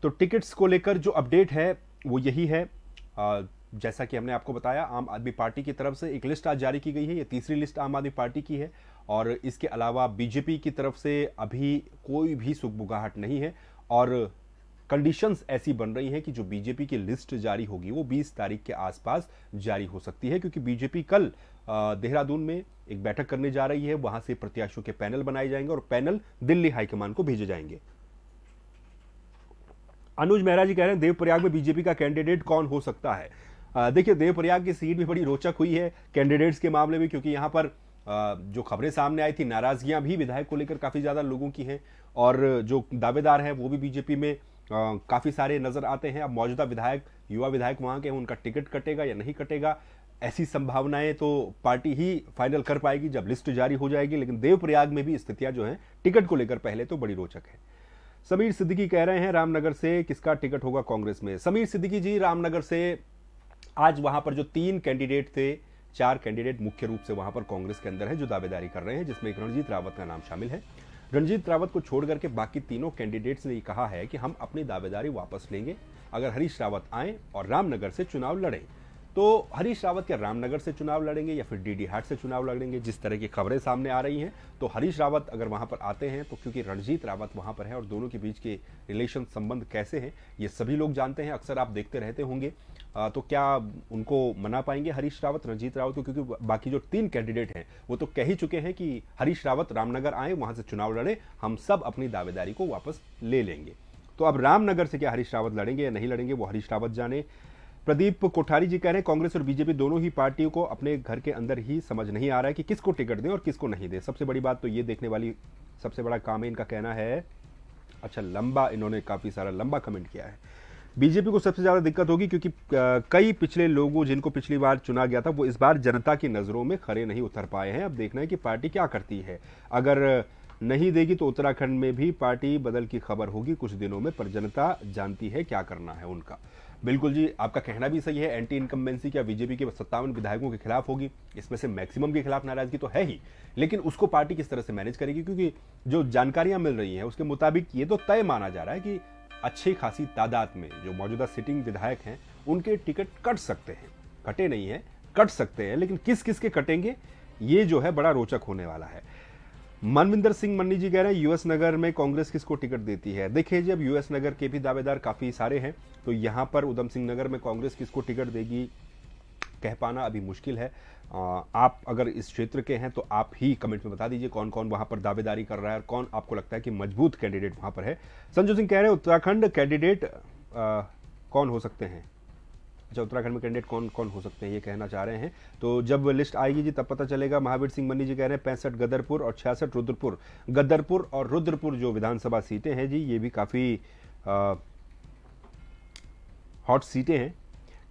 तो टिकट्स को लेकर जो अपडेट है वो यही है। जैसा कि हमने आपको बताया, आम आदमी पार्टी की तरफ से एक लिस्ट आज जारी की गई है। ये तीसरी लिस्ट आम आदमी पार्टी की है और इसके अलावा बीजेपी की तरफ से अभी कोई भी सुगबुगाहट नहीं है और कंडीशंस ऐसी बन रही हैं कि जो बीजेपी की लिस्ट जारी होगी वो 20 तारीख के आसपास जारी हो सकती है, क्योंकि बीजेपी कल देहरादून में एक बैठक करने जा रही है। वहां से प्रत्याशियों के पैनल बनाए जाएंगे और पैनल दिल्ली हाईकमान को भेजे जाएंगे। अनुज मेहरा जी कह रहे हैं देवप्रयाग में बीजेपी का कैंडिडेट कौन हो सकता है। देखिए, देवप्रयाग की सीट भी बड़ी रोचक हुई है कैंडिडेट्स के मामले में, क्योंकि यहां पर जो खबरें सामने आई थी, नाराजगियां भी विधायक को लेकर काफी ज्यादा लोगों की हैं और जो दावेदार हैं वो भी बीजेपी में काफी सारे नजर आते हैं। अब मौजूदा विधायक, युवा विधायक वहां के, उनका टिकट कटेगा या नहीं कटेगा, ऐसी संभावनाएं तो पार्टी ही फाइनल कर पाएगी जब लिस्ट जारी हो जाएगी। लेकिन देवप्रयाग में भी स्थितियां जो है टिकट को लेकर पहले तो बड़ी रोचक है। समीर सिद्दीकी कह रहे हैं रामनगर से किसका टिकट होगा कांग्रेस में। समीर सिद्दीकी जी, रामनगर से आज वहां पर जो 3 कैंडिडेट थे, 4 कैंडिडेट मुख्य रूप से वहां पर कांग्रेस के अंदर है जो दावेदारी कर रहे हैं, जिसमें एक रणजीत रावत का नाम शामिल है। रणजीत रावत को छोड़ करके बाकी तीनों कैंडिडेट्स ने कहा है कि हम अपनी दावेदारी वापस लेंगे अगर हरीश रावत आए और रामनगर से चुनाव लड़ें। तो हरीश रावत क्या रामनगर से चुनाव लड़ेंगे या फिर डीडी हाट से चुनाव लड़ेंगे, जिस तरह की खबरें सामने आ रही हैं, तो हरीश रावत अगर वहां पर आते हैं तो क्योंकि रणजीत रावत वहां पर है और दोनों के बीच के रिलेशन संबंध कैसे हैं ये सभी लोग जानते हैं, अक्सर आप देखते रहते होंगे। तो क्या उनको मना पाएंगे हरीश रावत, रणजीत रावत को, क्योंकि बाकी जो 3 कैंडिडेट हैं वो तो कह ही चुके हैं कि हरीश रावत रामनगर आए, वहां से चुनाव लड़े, हम सब अपनी दावेदारी को वापस ले लेंगे। तो अब रामनगर से क्या हरीश रावत लड़ेंगे या नहीं लड़ेंगे वो हरीश रावत जाने। प्रदीप कोठारी जी कह रहे हैं कांग्रेस और बीजेपी दोनों ही पार्टियों को अपने घर के अंदर ही समझ नहीं आ रहा है कि किसको टिकट दें और किसको नहीं दें। सबसे बड़ी बात तो ये देखने वाली सबसे बड़ा काम है इनका, कहना है। अच्छा, लंबा इन्होंने काफी सारा लंबा कमेंट किया है। बीजेपी को सबसे ज्यादा दिक्कत होगी क्योंकि कई पिछले लोगों जिनको पिछली बार चुना गया था वो इस बार जनता की नजरों में खरे नहीं उतर पाए हैं। अब देखना है कि पार्टी क्या करती है। अगर नहीं देगी तो उत्तराखंड में भी पार्टी बदल की खबर होगी कुछ दिनों में, पर जनता जानती है क्या करना है उनका। बिल्कुल जी, आपका कहना भी सही है। एंटी इनकम्बेंसी क्या बीजेपी के 57 विधायकों के खिलाफ होगी? इसमें से मैक्सिमम के खिलाफ नाराजगी तो है ही, लेकिन उसको पार्टी किस तरह से मैनेज करेगी? क्योंकि जो जानकारियां मिल रही हैं उसके मुताबिक ये तो तय माना जा रहा है कि अच्छी खासी तादाद में जो मौजूदा सिटिंग विधायक हैं उनके टिकट कट सकते हैं। कटे नहीं है, कट सकते हैं, लेकिन किस किस के कटेंगे ये जो है बड़ा रोचक होने वाला है। मनविंदर सिंह मन्नी जी कह रहे हैं यूएस नगर में कांग्रेस किसको टिकट देती है? देखिए जी, अब यूएस नगर के भी दावेदार काफी सारे हैं, तो यहां पर उधम सिंह नगर में कांग्रेस किसको टिकट देगी कह पाना अभी मुश्किल है। आप अगर इस क्षेत्र के हैं तो आप ही कमेंट में बता दीजिए कौन कौन वहां पर दावेदारी कर रहा है और कौन आपको लगता है कि मजबूत कैंडिडेट वहां पर है। संजू सिंह कह रहे हैं उत्तराखंड कैंडिडेट कौन हो सकते हैं? अच्छा, उत्तराखंड में कैंडिडेट कौन कौन हो सकते हैं ये कहना चाह रहे हैं, तो जब लिस्ट आएगी जी तब पता चलेगा। महावीर सिंह मन्नी जी कह रहे हैं 65 गदरपुर और 66 रुद्रपुर। गदरपुर और रुद्रपुर जो विधानसभा सीटें हैं जी, ये भी काफी हॉट सीटें हैं।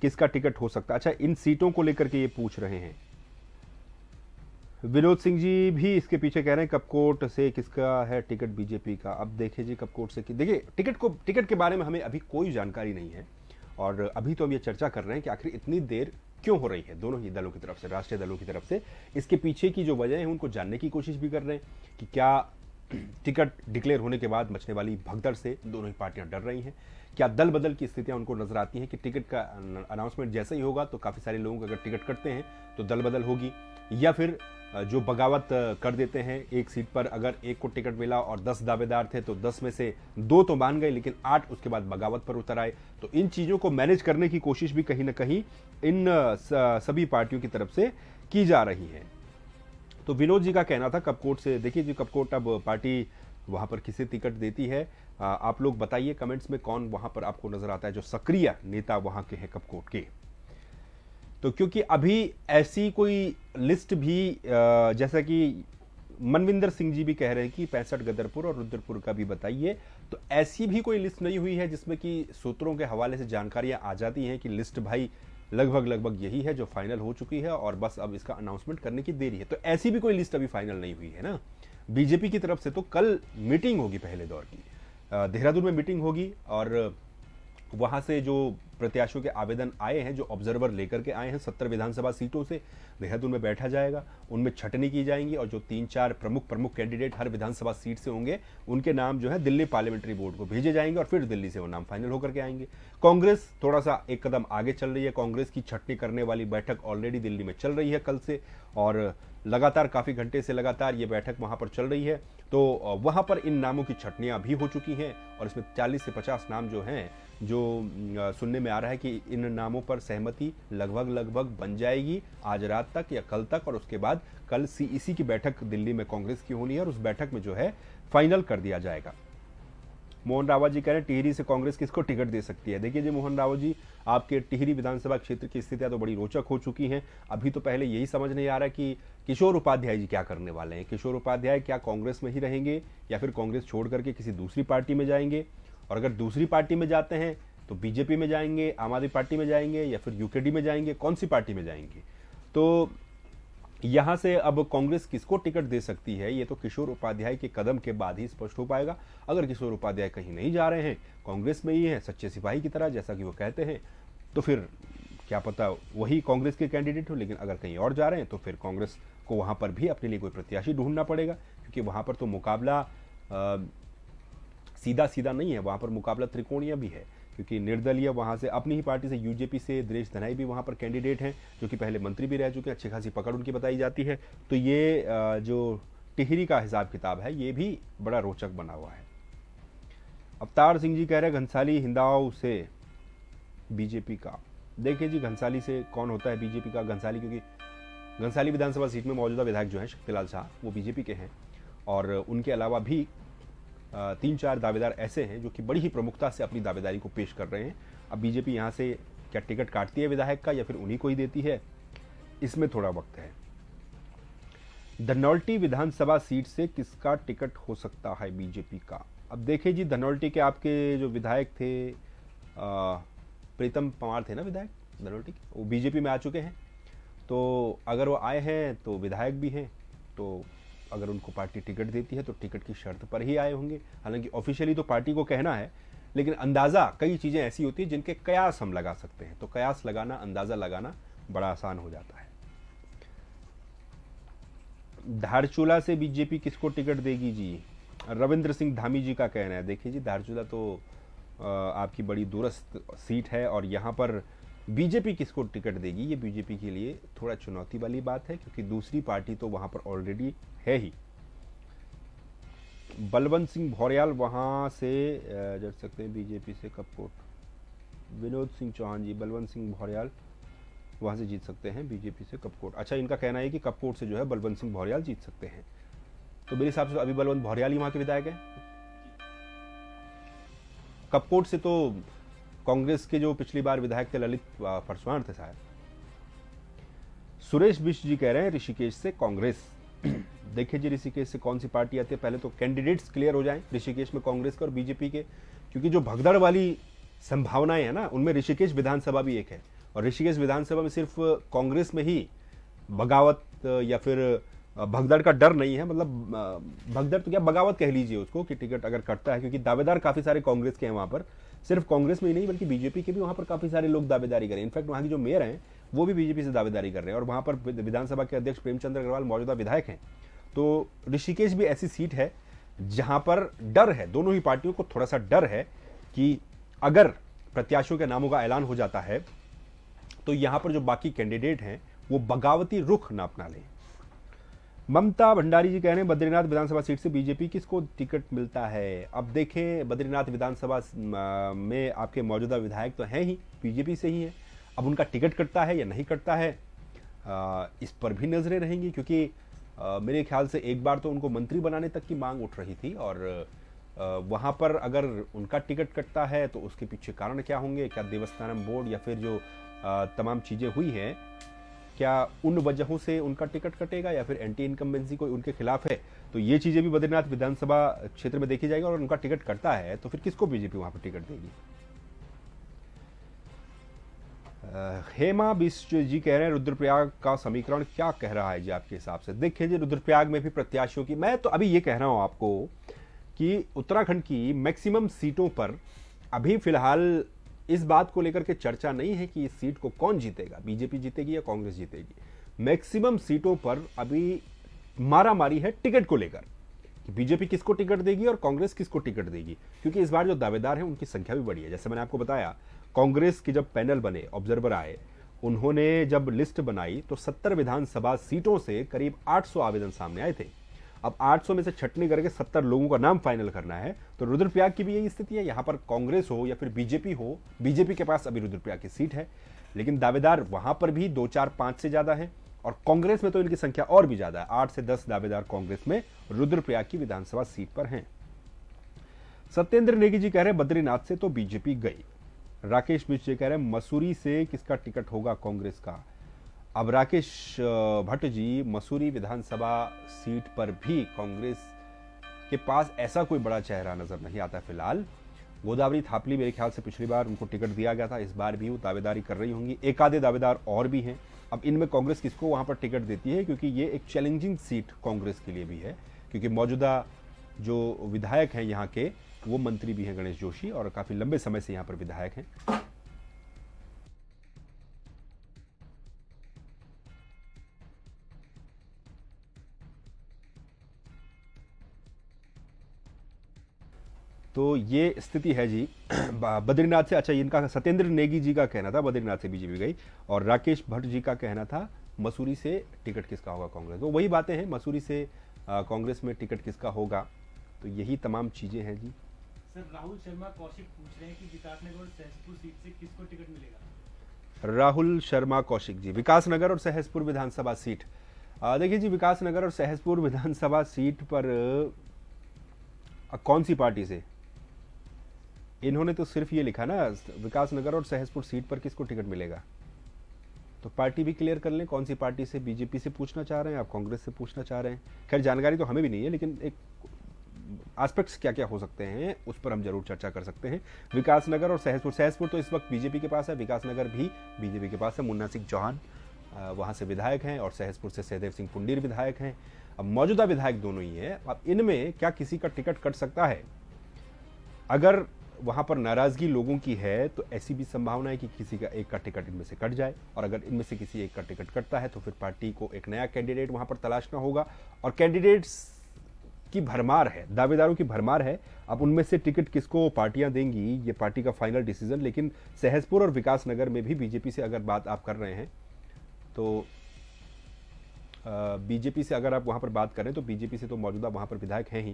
किसका टिकट हो सकता है? अच्छा, इन सीटों को लेकर के ये पूछ रहे हैं। विनोद सिंह जी भी इसके पीछे कह रहे हैं कपकोट से किसका है टिकट बीजेपी का? अब देखिए जी, कपकोट से देखिए टिकट के बारे में हमें अभी कोई जानकारी नहीं है, और अभी तो हम ये चर्चा कर रहे हैं कि आखिर इतनी देर क्यों हो रही है दोनों ही दलों की तरफ से, राष्ट्रीय दलों की तरफ से। इसके पीछे की जो वजह है उनको जानने की कोशिश भी कर रहे हैं कि क्या टिकट डिक्लेयर होने के बाद मचने वाली भगदड़ से दोनों ही पार्टियां डर रही हैं? क्या दल बदल की स्थितियां उनको नजर आती हैं कि टिकट का अनाउंसमेंट जैसे ही होगा तो काफी सारे लोगों को अगर टिकट कटते हैं तो दल बदल होगी, या फिर जो बगावत कर देते हैं एक सीट पर, अगर एक को टिकट मिला और 10 दावेदार थे तो 10 में से 2 तो मान गए लेकिन 8 उसके बाद बगावत पर उतर आए। तो इन चीजों को मैनेज करने की कोशिश भी कहीं ना कहीं इन सभी पार्टियों की तरफ से की जा रही है। तो विनोद जी का कहना था कपकोट से। देखिए जी, कपकोट अब पार्टी वहां पर किसे टिकट देती है, आप लोग बताइए कमेंट्स में कौन वहां पर आपको नजर आता है जो सक्रिय नेता वहां के हैं कपकोट के। तो क्योंकि अभी ऐसी कोई लिस्ट भी जैसा कि मनविंदर सिंह जी भी कह रहे हैं कि 65 गदरपुर और रुद्रपुर का भी बताइए, तो ऐसी भी कोई लिस्ट नहीं हुई है जिसमें कि सूत्रों के हवाले से जानकारियां आ जाती हैं कि लिस्ट भाई लगभग यही है जो फाइनल हो चुकी है और बस अब इसका अनाउंसमेंट करने की देरी है। तो ऐसी भी कोई लिस्ट अभी फाइनल नहीं हुई है ना। बीजेपी की तरफ से तो कल मीटिंग होगी पहले दौर की, देहरादून में मीटिंग होगी और वहां से जो प्रत्याशियों के आवेदन आए हैं, जो ऑब्जर्वर लेकर के आए हैं 70 विधानसभा सीटों से, देहरादून में बैठा जाएगा, उनमें छटनी की जाएंगी और जो 3-4 प्रमुख कैंडिडेट हर विधानसभा सीट से होंगे उनके नाम जो है दिल्ली पार्लियामेंट्री बोर्ड को भेजे जाएंगे और फिर दिल्ली से वो नाम फाइनल होकर के आएंगे। कांग्रेस थोड़ा सा एक कदम आगे चल रही है। कांग्रेस की छटनी करने वाली बैठक ऑलरेडी दिल्ली में चल रही है कल से, और लगातार काफी घंटे से लगातार ये बैठक वहां पर चल रही है। तो वहां पर इन नामों की छटनियां भी हो चुकी हैं और इसमें 40 से 50 नाम जो हैं, जो सुनने में आ रहा है कि इन नामों पर सहमति लगभग बन जाएगी आज रात तक या कल तक, और उसके बाद कल सीईसी की बैठक दिल्ली में कांग्रेस की होनी है और उस बैठक में जो है फाइनल कर दिया जाएगा। मोहन रावत जी कह रहे हैं टिहरी से कांग्रेस किसको टिकट दे सकती है? देखिए जी मोहन रावत जी, आपके टिहरी विधानसभा क्षेत्र की स्थितियां तो बड़ी रोचक हो चुकी हैं। अभी तो पहले यही समझ नहीं आ रहा कि किशोर उपाध्याय जी क्या करने वाले हैं। किशोर उपाध्याय क्या कांग्रेस में ही रहेंगे या फिर कांग्रेस छोड़ करके किसी दूसरी पार्टी में जाएंगे? और अगर दूसरी पार्टी में जाते हैं तो बीजेपी में जाएंगे, आम आदमी पार्टी में जाएंगे या फिर यूकेडी में जाएंगे, कौन सी पार्टी में जाएंगे? तो यहां से अब कांग्रेस किसको टिकट दे सकती है ये तो किशोर उपाध्याय के कदम के बाद ही स्पष्ट हो पाएगा। अगर किशोर उपाध्याय कहीं नहीं जा रहे हैं, कांग्रेस में ही हैं सच्चे सिपाही की तरह जैसा कि वो कहते हैं, तो फिर क्या पता वही कांग्रेस के कैंडिडेट हो। लेकिन अगर कहीं और जा रहे हैं तो फिर कांग्रेस को वहां पर भी अपने लिए कोई प्रत्याशी ढूंढना पड़ेगा, क्योंकि वहां पर तो मुकाबला सीधा सीधा नहीं है, वहां पर मुकाबला त्रिकोणीय भी है, क्योंकि निर्दलीय वहां से अपनी ही पार्टी से यूजेपी से दिनेश धनाई भी वहां पर कैंडिडेट हैं, जो कि पहले मंत्री भी रह चुके हैं, अच्छी खासी पकड़ उनकी बताई जाती है। तो ये जो टिहरी का हिसाब किताब है ये भी बड़ा रोचक बना हुआ है। अवतार सिंह जी कह रहे हैं घनसाली हिंदाव से बीजेपी का। देखिए जी, घनसाली से कौन होता है बीजेपी का? घनसाली, क्योंकि घनसाली विधानसभा सीट में मौजूदा विधायक जो है शक्तिलाल शाह, वो बीजेपी के हैं, और उनके अलावा भी 3-4 दावेदार ऐसे हैं जो कि बड़ी ही प्रमुखता से अपनी दावेदारी को पेश कर रहे हैं। अब बीजेपी यहाँ से क्या टिकट काटती है विधायक का या फिर उन्हीं को ही देती है, इसमें थोड़ा वक्त है। धनौल्टी विधानसभा सीट से किसका टिकट हो सकता है बीजेपी का? अब देखिए जी, धनौल्टी के आपके जो विधायक थे प्रीतम पंवार थे ना विधायक धनौल्टी के, वो बीजेपी में आ चुके हैं। तो अगर वो आए हैं तो विधायक भी हैं, तो अगर उनको पार्टी टिकट देती है तो टिकट की शर्त पर ही आए होंगे। हालांकि ऑफिशियली तो पार्टी को कहना है, लेकिन अंदाज़ा कई चीज़ें ऐसी होती हैं जिनके कयास हम लगा सकते हैं, तो कयास लगाना, अंदाज़ा लगाना बड़ा आसान हो जाता है। धारचूला से बीजेपी किसको टिकट देगी जी? रविंद्र सिंह धामी जी का कहना है। देखिए जी, धारचूला तो आपकी बड़ी दूरस्थ सीट है और यहाँ पर बीजेपी किसको टिकट देगी, ये बीजेपी के लिए थोड़ा चुनौती वाली बात है, क्योंकि दूसरी पार्टी तो वहाँ पर ऑलरेडी है ही। बलवंत सिंह भौरियाल वहाँ से जड़ सकते हैं बीजेपी से कपकोट। विनोद सिंह चौहान जी, बलवंत सिंह भौरियाल वहाँ से जीत सकते हैं बीजेपी से कपकोट। अच्छा, इनका कहना है कि कपकोट से जो है बलवंत सिंह भौरियाल जीत सकते हैं। तो मेरे हिसाब से अभी बलवंत भौरियाल ही वहाँ के विधायक हैं। कपकोट से तो कांग्रेस के जो पिछली बार विधायक थे ललित फरसवाण थे शायद। सुरेश बिश जी कह रहे हैं ऋषिकेश से कांग्रेस। देखिए जी, ऋषिकेश से कौन सी पार्टी आती है, पहले तो कैंडिडेट्स क्लियर हो जाएं ऋषिकेश में कांग्रेस के और बीजेपी के, क्योंकि जो भगदड़ वाली संभावनाएं है ना, उनमें ऋषिकेश विधानसभा भी एक है। और ऋषिकेश विधानसभा में सिर्फ कांग्रेस में ही बगावत या फिर भगदड़ का डर नहीं है, मतलब भगदड़ तो क्या, बगावत कह लीजिए उसको, कि टिकट अगर कटता है, क्योंकि दावेदार काफी सारे कांग्रेस के हैं वहां पर। सिर्फ कांग्रेस में ही नहीं बल्कि बीजेपी के भी वहां पर काफी सारे लोग दावेदारी करें। इनफैक्ट वहां की जो मेयर हैं वो भी बीजेपी से दावेदारी कर रहे हैं और वहां पर विधानसभा के अध्यक्ष प्रेमचंद्र अग्रवाल मौजूदा विधायक हैं। तो ऋषिकेश भी ऐसी सीट है जहां पर डर है, दोनों ही पार्टियों को थोड़ा सा डर है कि अगर प्रत्याशियों के नामों का ऐलान हो जाता है तो यहां पर जो बाकी कैंडिडेट हैं वो बगावती रुख ना अपना लें। ममता भंडारी जी कह रहे हैं बद्रीनाथ विधानसभा सीट से बीजेपी किसको टिकट मिलता है? अब देखें, बद्रीनाथ विधानसभा में आपके मौजूदा विधायक तो हैं ही, बीजेपी से ही हैं। अब उनका टिकट कटता है या नहीं कटता है, इस पर भी नजरें रहेंगी, क्योंकि मेरे ख्याल से एक बार तो उनको मंत्री बनाने तक की मांग उठ रही थी और वहां पर अगर उनका टिकट कटता है तो उसके पीछे कारण क्या होंगे? क्या देवस्थानम बोर्ड या फिर जो तमाम चीजें हुई हैं, क्या उन वजहों से उनका टिकट कटेगा या फिर एंटी इनकम्बेंसी कोई उनके खिलाफ है? तो ये चीजें भी बद्रीनाथ विधानसभा क्षेत्र में देखी जाएगी और उनका टिकट कटता है तो फिर किसको बीजेपी वहां पर टिकट देगी? हेमा बिस्ट जी कह रहे हैं रुद्रप्रयाग का समीकरण क्या कह रहा है जी आपके हिसाब से? देखिए जी, रुद्रप्रयाग में भी प्रत्याशियों की, मैं तो अभी ये कह रहा हूं आपको कि उत्तराखंड की मैक्सिमम सीटों पर अभी फिलहाल इस बात को लेकर के चर्चा नहीं है कि इस सीट को कौन जीतेगा, बीजेपी जीतेगी या कांग्रेस जीतेगी। मैक्सिमम सीटों पर अभी मारामारी है टिकट को लेकर कि बीजेपी किसको टिकट देगी और कांग्रेस किसको टिकट देगी, क्योंकि इस बार जो दावेदार हैं उनकी संख्या भी बड़ी है। जैसे मैंने आपको बताया, कांग्रेस के जब पैनल बने, ऑब्जर्वर आए, उन्होंने जब लिस्ट बनाई तो 70 विधानसभा सीटों से करीब 800 आवेदन सामने आए थे। अब 800 में से छटनी करके 70 लोगों का नाम फाइनल करना है। तो रुद्रप्रयाग की भी यही स्थिति है, यहाँ पर कांग्रेस हो या फिर बीजेपी हो, बीजेपी के पास अभी रुद्रप्रयाग की सीट है, लेकिन दावेदार वहां पर भी 2, 4, 5 से ज्यादा है और कांग्रेस में तो इनकी संख्या और भी ज्यादा है, 8 से 10 दावेदार कांग्रेस में रुद्रप्रयाग की विधानसभा सीट पर हैं। सत्येंद्र नेगी जी कह रहे हैं बद्रीनाथ से तो बीजेपी गई। राकेश मिश्र कह रहे हैं मसूरी से किसका टिकट होगा कांग्रेस का? अब राकेश भट्ट जी, मसूरी विधानसभा सीट पर भी कांग्रेस के पास ऐसा कोई बड़ा चेहरा नजर नहीं आता फिलहाल। गोदावरी थापली मेरे ख्याल से पिछली बार उनको टिकट दिया गया था, इस बार भी वो दावेदारी कर रही होंगी। एक आधे दावेदार और भी हैं। अब इनमें कांग्रेस किसको वहां पर टिकट देती है, क्योंकि ये एक चैलेंजिंग सीट कांग्रेस के लिए भी है, क्योंकि मौजूदा जो विधायक हैं यहाँ के वो मंत्री भी हैं गणेश जोशी और काफी लंबे समय से यहाँ पर विधायक हैं। तो ये स्थिति है जी बद्रीनाथ से। अच्छा, इनका सत्येंद्र नेगी जी का कहना था बद्रीनाथ से बीजेपी गई और राकेश भट्ट जी का कहना था मसूरी से टिकट किसका होगा कांग्रेस। तो वही बातें हैं, मसूरी से कांग्रेस में टिकट किसका होगा, तो यही तमाम चीजें हैं जी। सर, राहुल शर्मा कौशिक पूछ रहे हैं कि विकासनगर और सहसपुर सीट से किसको टिकट मिलेगा? राहुल शर्मा कौशिक जी, विकासनगर और सहसपुर विधानसभा सीट। देखिए जी, विकासनगर और सहसपुर विधानसभा सीट पर कौन सी पार्टी से? इन्होंने तो सिर्फ ये लिखा ना, विकास नगर और सहसपुर सीट पर किसको टिकट मिलेगा। तो पार्टी भी क्लियर कर लें कौन सी पार्टी से, बीजेपी से पूछना चाह रहे हैं आप, कांग्रेस से पूछना चाह रहे हैं। खैर जानकारी तो हमें भी नहीं है, लेकिन एक एस्पेक्ट्स क्या क्या हो सकते हैं उस पर हम जरूर चर्चा कर सकते हैं। विकास नगर और सहसपुर तो इस वक्त बीजेपी के पास है, विकास नगर भी बीजेपी के पास है। मुन्ना सिंह चौहान वहां से विधायक हैं और सहसपुर से सहदेव सिंह पुंडीर विधायक हैं। अब मौजूदा विधायक दोनों ही है। अब इनमें क्या किसी का टिकट कट सकता है? अगर वहां पर नाराजगी लोगों की है तो ऐसी भी संभावना है कि किसी का एक का टिकट इनमें से कट जाए, और अगर इनमें से किसी एक का टिकट कटता है तो फिर पार्टी को एक नया कैंडिडेट वहां पर तलाशना होगा। और कैंडिडेट्स की भरमार है, दावेदारों की भरमार है। अब उनमें से टिकट किसको पार्टियां देंगी ये पार्टी का फाइनल डिसीजन। लेकिन सहसपुर और विकास नगर में भी बीजेपी से अगर बात आप कर रहे हैं तो बीजेपी से अगर आप वहां पर बात करें तो बीजेपी से तो मौजूदा वहां पर विधायक हैं ही।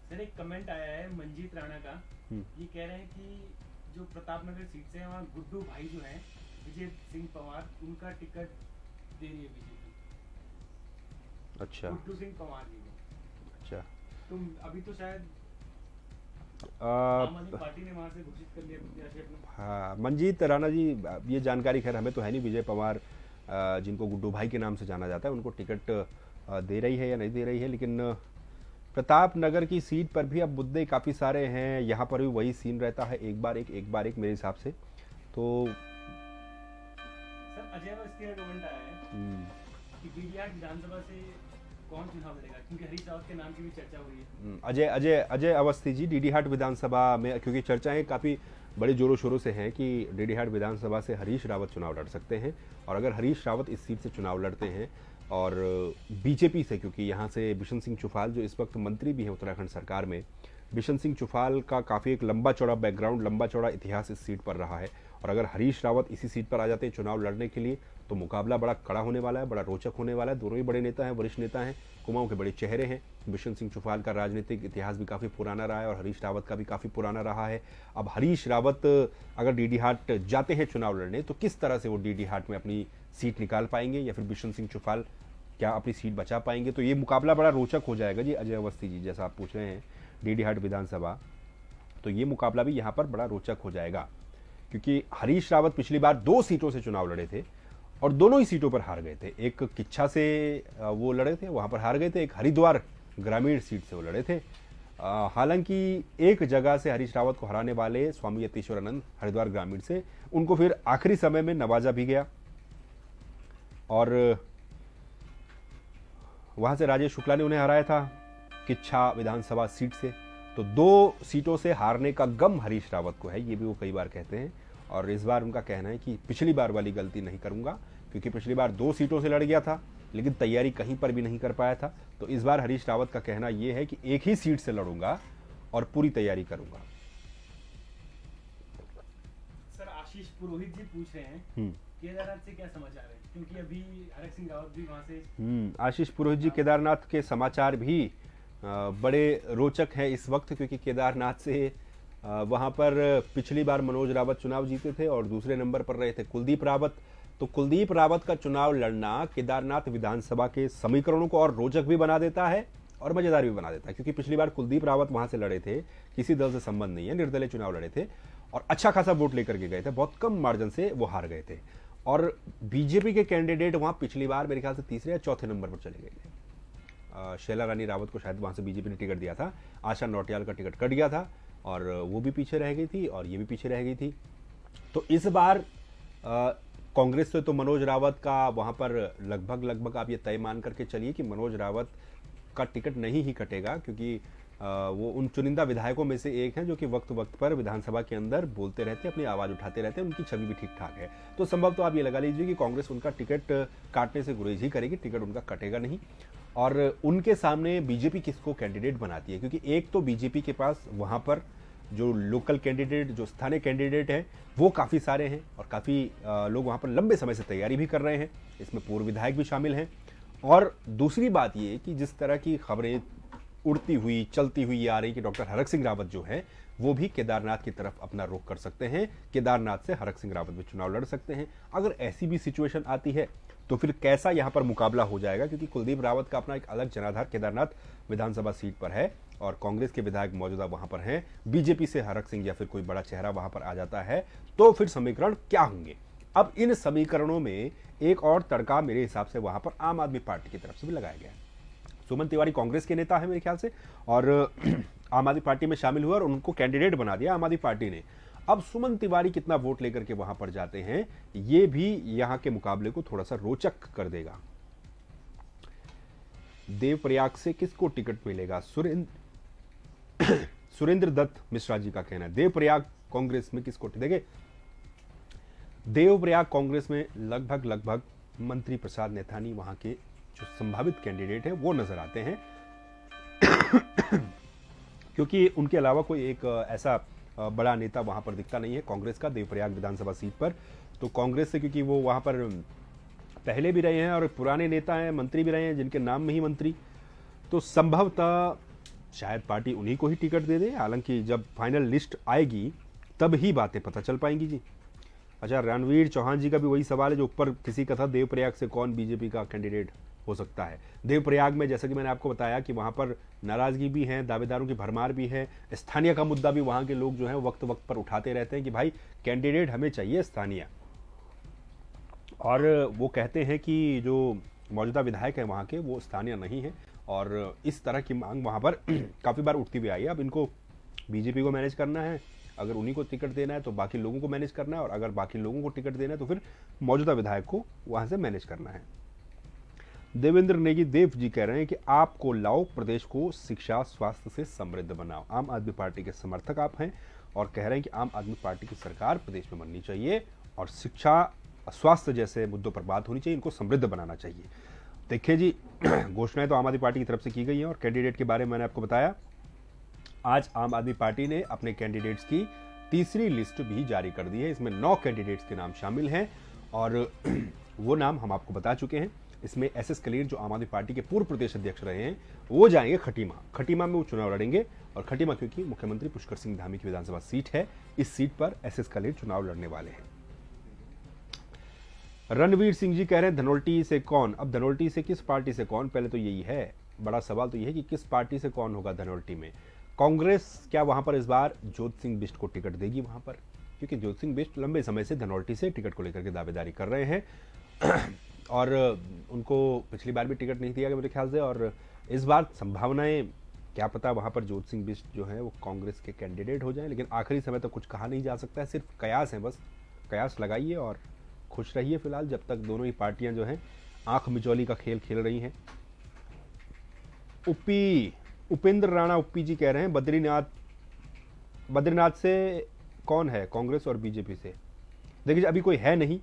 सर एक कमेंट आया है मंजीत राणा का, ये कह रहे हैं कि जो प्रतापनगर सीट से है वहाँ गुड्डू भाई जो हैं विजय सिंह पवार, उनका टिकट दे रही है बीजेपी। अच्छा, गुड्डू सिंह पवार जी को। अच्छा। तुम अभी तो शायद आम आदमी पार्टी ने वहां से घोषित कर लिया प्रत्याशी अपना। हाँ, मंजीत राणा जी, ये जानकारी खैर हमें तो है नहीं। विजय पवार जिनको गुड्डू भाई के नाम से जाना जाता है, उनको टिकट दे रही है या नहीं दे रही है। लेकिन प्रताप नगर की सीट पर भी अब मुद्दे काफ़ी सारे हैं। यहाँ पर भी वही सीन रहता है, एक बार एक मेरे हिसाब से। तो सर अजय अवस्थी का कमेंट आया है कि डीडीआर विधानसभा से कौन चुनाव लड़ेगा, क्योंकि हरीश रावत के नाम की भी चर्चा हो रही है। अजय अवस्थी जी डीडीहाट विधानसभा में, क्योंकि चर्चाएं काफ़ी बड़े जोरों शोरों से हैं कि डीडीहाट विधानसभा से हरीश रावत चुनाव लड़ सकते हैं। और अगर हरीश रावत इस सीट से चुनाव लड़ते हैं और बीजेपी से, क्योंकि यहाँ से बिशन सिंह चुफाल जो इस वक्त मंत्री भी हैं उत्तराखंड सरकार में, बिशन सिंह चुफाल का काफ़ी एक लंबा चौड़ा बैकग्राउंड, लंबा चौड़ा इतिहास इस सीट पर रहा है। और अगर हरीश रावत इसी सीट पर आ जाते हैं चुनाव लड़ने के लिए तो मुकाबला बड़ा कड़ा होने वाला है, बड़ा रोचक होने वाला है। दोनों ही बड़े नेता हैं, वरिष्ठ नेता हैं, कुमाऊं के बड़े चेहरे हैं। बिशन सिंह चुफाल का राजनीतिक इतिहास भी काफ़ी पुराना रहा है और हरीश रावत का भी काफ़ी पुराना रहा है। अब हरीश रावत अगर डीडीहाट जाते हैं चुनाव लड़ने तो किस तरह से वो डीडीहाट में अपनी सीट निकाल पाएंगे, या फिर बिशन सिंह चुफाल क्या अपनी सीट बचा पाएंगे? तो ये मुकाबला बड़ा रोचक हो जाएगा जी। अजय अवस्थी जी, जैसा आप पूछ रहे हैं डीडीहाट विधानसभा, तो ये मुकाबला भी यहाँ पर बड़ा रोचक हो जाएगा। क्योंकि हरीश रावत पिछली बार 2 सीटों से चुनाव लड़े थे और दोनों ही सीटों पर हार गए थे। एक किच्छा से वो लड़े थे, वहाँ पर हार गए थे। एक हरिद्वार ग्रामीण सीट से वो लड़े थे। हालांकि एक जगह से हरीश रावत को हराने वाले स्वामी यतीश्वरानंद हरिद्वार ग्रामीण से, उनको फिर आखिरी समय में नवाजा भी गया और वहाँ से राजेश शुक्ला ने उन्हें हराया था किच्छा विधानसभा सीट से। तो 2 सीटों से हारने का गम हरीश रावत को है, ये भी वो कई बार कहते हैं। और इस बार उनका कहना है कि पिछली बार वाली गलती नहीं करूंगा, क्योंकि पिछली बार 2 सीटों से लड़ गया था लेकिन तैयारी कहीं पर भी नहीं कर पाया था। तो इस बार हरीश रावत का कहना यह है कि एक ही सीट से लड़ूंगा और पूरी तैयारी करूंगा। सर आशीष पुरोहित जी पूछ रहे हैं केदारनाथ से क्या समाचार है, क्योंकि अभी हरक सिंह रावत भी वहां से। आशीष पुरोहित जी, केदारनाथ के समाचार भी बड़े रोचक हैं इस वक्त, क्योंकि केदारनाथ से वहां पर पिछली बार मनोज रावत चुनाव जीते थे और दूसरे नंबर पर रहे थे कुलदीप रावत। तो कुलदीप रावत का चुनाव लड़ना केदारनाथ विधानसभा के समीकरणों को और रोचक भी बना देता है और मजेदार भी बना देता है, क्योंकि पिछली बार कुलदीप रावत वहां से लड़े थे, किसी दल से संबंध नहीं है, निर्दलीय चुनाव लड़े थे और अच्छा खासा वोट लेकर के गए थे, बहुत कम मार्जिन से वो हार गए थे। और बीजेपी के कैंडिडेट वहां पिछली बार मेरे ख्याल से 3रे या 4थे नंबर पर चले गए थे। शैला रानी रावत को शायद वहां से बीजेपी ने टिकट दिया था, आशा नौटियाल का टिकट कट गया था और वो भी पीछे रह गई थी और ये भी पीछे रह गई थी। तो इस बार कांग्रेस से तो मनोज रावत का वहां पर लगभग आप ये तय मान करके चलिए कि मनोज रावत का टिकट नहीं ही कटेगा, क्योंकि वो उन चुनिंदा विधायकों में से एक हैं जो कि वक्त वक्त पर विधानसभा के अंदर बोलते रहते हैं, अपनी आवाज उठाते रहते हैं, उनकी छवि भी ठीक ठाक है। तो संभव तो आप ये लगा लीजिए कि कांग्रेस उनका टिकट काटने से गुरेज ही करेगी, टिकट उनका कटेगा नहीं। और उनके सामने बीजेपी किसको कैंडिडेट बनाती है, क्योंकि एक तो बीजेपी के पास वहां पर जो लोकल कैंडिडेट, जो स्थानीय कैंडिडेट हैं वो काफ़ी सारे हैं और काफ़ी लोग वहाँ पर लंबे समय से तैयारी भी कर रहे हैं, इसमें पूर्व विधायक भी शामिल हैं। और दूसरी बात ये कि जिस तरह की खबरें उड़ती हुई चलती हुई आ रही कि डॉक्टर हरक सिंह रावत जो है वो भी केदारनाथ की तरफ अपना रुख कर सकते हैं, केदारनाथ से हरक सिंह रावत भी चुनाव लड़ सकते हैं। अगर ऐसी भी सिचुएशन आती है तो फिर कैसा यहां पर मुकाबला हो जाएगा, क्योंकि कुलदीप रावत का अपना एक अलग जनाधार केदारनाथ विधानसभा सीट पर है और कांग्रेस के विधायक मौजूदा वहां पर हैं, बीजेपी से हरक सिंह या फिर कोई बड़ा चेहरा वहां पर आ जाता है, तो फिर समीकरण क्या होंगे। अब इन समीकरणों में एक और तड़का मेरे हिसाब से वहां पर आम आदमी पार्टी की तरफ से भी लगाया गया है। सुमन तिवारी कांग्रेस के नेता है मेरे ख्याल से, और आम आदमी पार्टी में शामिल हुआ और उनको कैंडिडेट बना दिया आम आदमी पार्टी ने। अब सुमन तिवारी कितना वोट लेकर के वहां पर जाते हैं, ये भी यहां के मुकाबले को थोड़ा सा रोचक कर देगा। देवप्रयाग से किसको टिकट मिलेगा, सुरेंद्र दत्त मिश्रा जी का कहना है। देवप्रयाग कांग्रेस में किसको देंगे, देवप्रयाग कांग्रेस में लगभग मंत्री प्रसाद नैथानी वहां के जो संभावित कैंडिडेट है वो नजर आते हैं क्योंकि उनके अलावा कोई एक ऐसा बड़ा नेता वहां पर दिखता नहीं है कांग्रेस का देवप्रयाग विधानसभा सीट पर। तो कांग्रेस से, क्योंकि वो वहां पर पहले भी रहे हैं और पुराने नेता हैं, मंत्री भी रहे हैं, जिनके नाम में ही मंत्री, तो संभवतः शायद पार्टी उन्हीं को ही टिकट दे दे। हालांकि जब फाइनल लिस्ट आएगी तब ही बातें पता चल पाएंगी जी। अच्छा, रणवीर चौहान जी का भी वही सवाल है जो ऊपर किसी का था, देवप्रयाग से कौन बीजेपी का कैंडिडेट हो सकता है। देवप्रयाग में जैसा कि मैंने आपको बताया कि वहां पर नाराजगी भी है, दावेदारों की भरमार भी है, स्थानीय का मुद्दा भी वहां के लोग जो है वक्त वक्त पर उठाते रहते हैं कि भाई कैंडिडेट हमें चाहिए स्थानीय। और वो कहते हैं कि जो मौजूदा विधायक है वहां के वो स्थानीय नहीं है, और इस तरह की मांग वहां पर काफी बार उठती भी आई है। अब इनको बीजेपी को मैनेज करना है, अगर उन्हीं को टिकट देना है तो बाकी लोगों को मैनेज करना है, और अगर बाकी लोगों को टिकट देना है तो फिर मौजूदा विधायक को वहां से मैनेज करना है। देवेंद्र नेगी देव जी कह रहे हैं कि आपको लाओ, प्रदेश को शिक्षा स्वास्थ्य से समृद्ध बनाओ। आम आदमी पार्टी के समर्थक आप हैं और कह रहे हैं कि आम आदमी पार्टी की सरकार प्रदेश में बननी चाहिए और शिक्षा स्वास्थ्य जैसे मुद्दों पर बात होनी चाहिए, इनको समृद्ध बनाना चाहिए। देखिए जी, घोषणाएं तो आम आदमी पार्टी की तरफ से की गई हैं और कैंडिडेट के बारे में मैंने आपको बताया। आज आम आदमी पार्टी ने अपने कैंडिडेट्स की तीसरी लिस्ट भी जारी कर दी है। इसमें 9 कैंडिडेट्स के नाम शामिल हैं और वो नाम हम आपको बता चुके हैं। इसमें एसएस कलीर जो आम आदमी पार्टी के पूर्व प्रदेश अध्यक्ष रहे हैं वो जाएंगे खटीमा में वो चुनाव लड़ेंगे, और खटीमा क्योंकि मुख्यमंत्री पुष्कर सिंह धामी की विधानसभा सीट है, इस सीट पर एसएस कलीर चुनाव लड़ने वाले हैं। रणवीर सिंह जी कह रहे हैं धनोल्टी से कौन, अब धनोल्टी से किस पार्टी से कौन, पहले तो यही है बड़ा सवाल, तो यही है कि किस पार्टी से कौन होगा धनोल्टी में। कांग्रेस क्या वहां पर इस बार ज्योति सिंह बिष्ट को टिकट देगी वहां पर, क्योंकि ज्योति सिंह बिष्ट लंबे समय से धनोल्टी से टिकट को लेकर के दावेदारी कर रहे हैं और उनको पिछली बार भी टिकट नहीं दिया गया मेरे ख्याल से, और इस बार संभावनाएं क्या पता वहां पर ज्योति सिंह बिष्ट जो है वो कांग्रेस के कैंडिडेट हो जाएं, लेकिन आखिरी समय तक कुछ कहा नहीं जा सकता है, सिर्फ कयास है, बस कयास लगाइए और खुश रहिए फिलहाल, जब तक दोनों ही पार्टियां जो हैं आंख मिचौली का खेल खेल रही हैं। उपेंद्र राणा उप्पी जी कह रहे हैं बद्रीनाथ से कौन है कांग्रेस और बीजेपी से। देखिए अभी कोई है नहीं,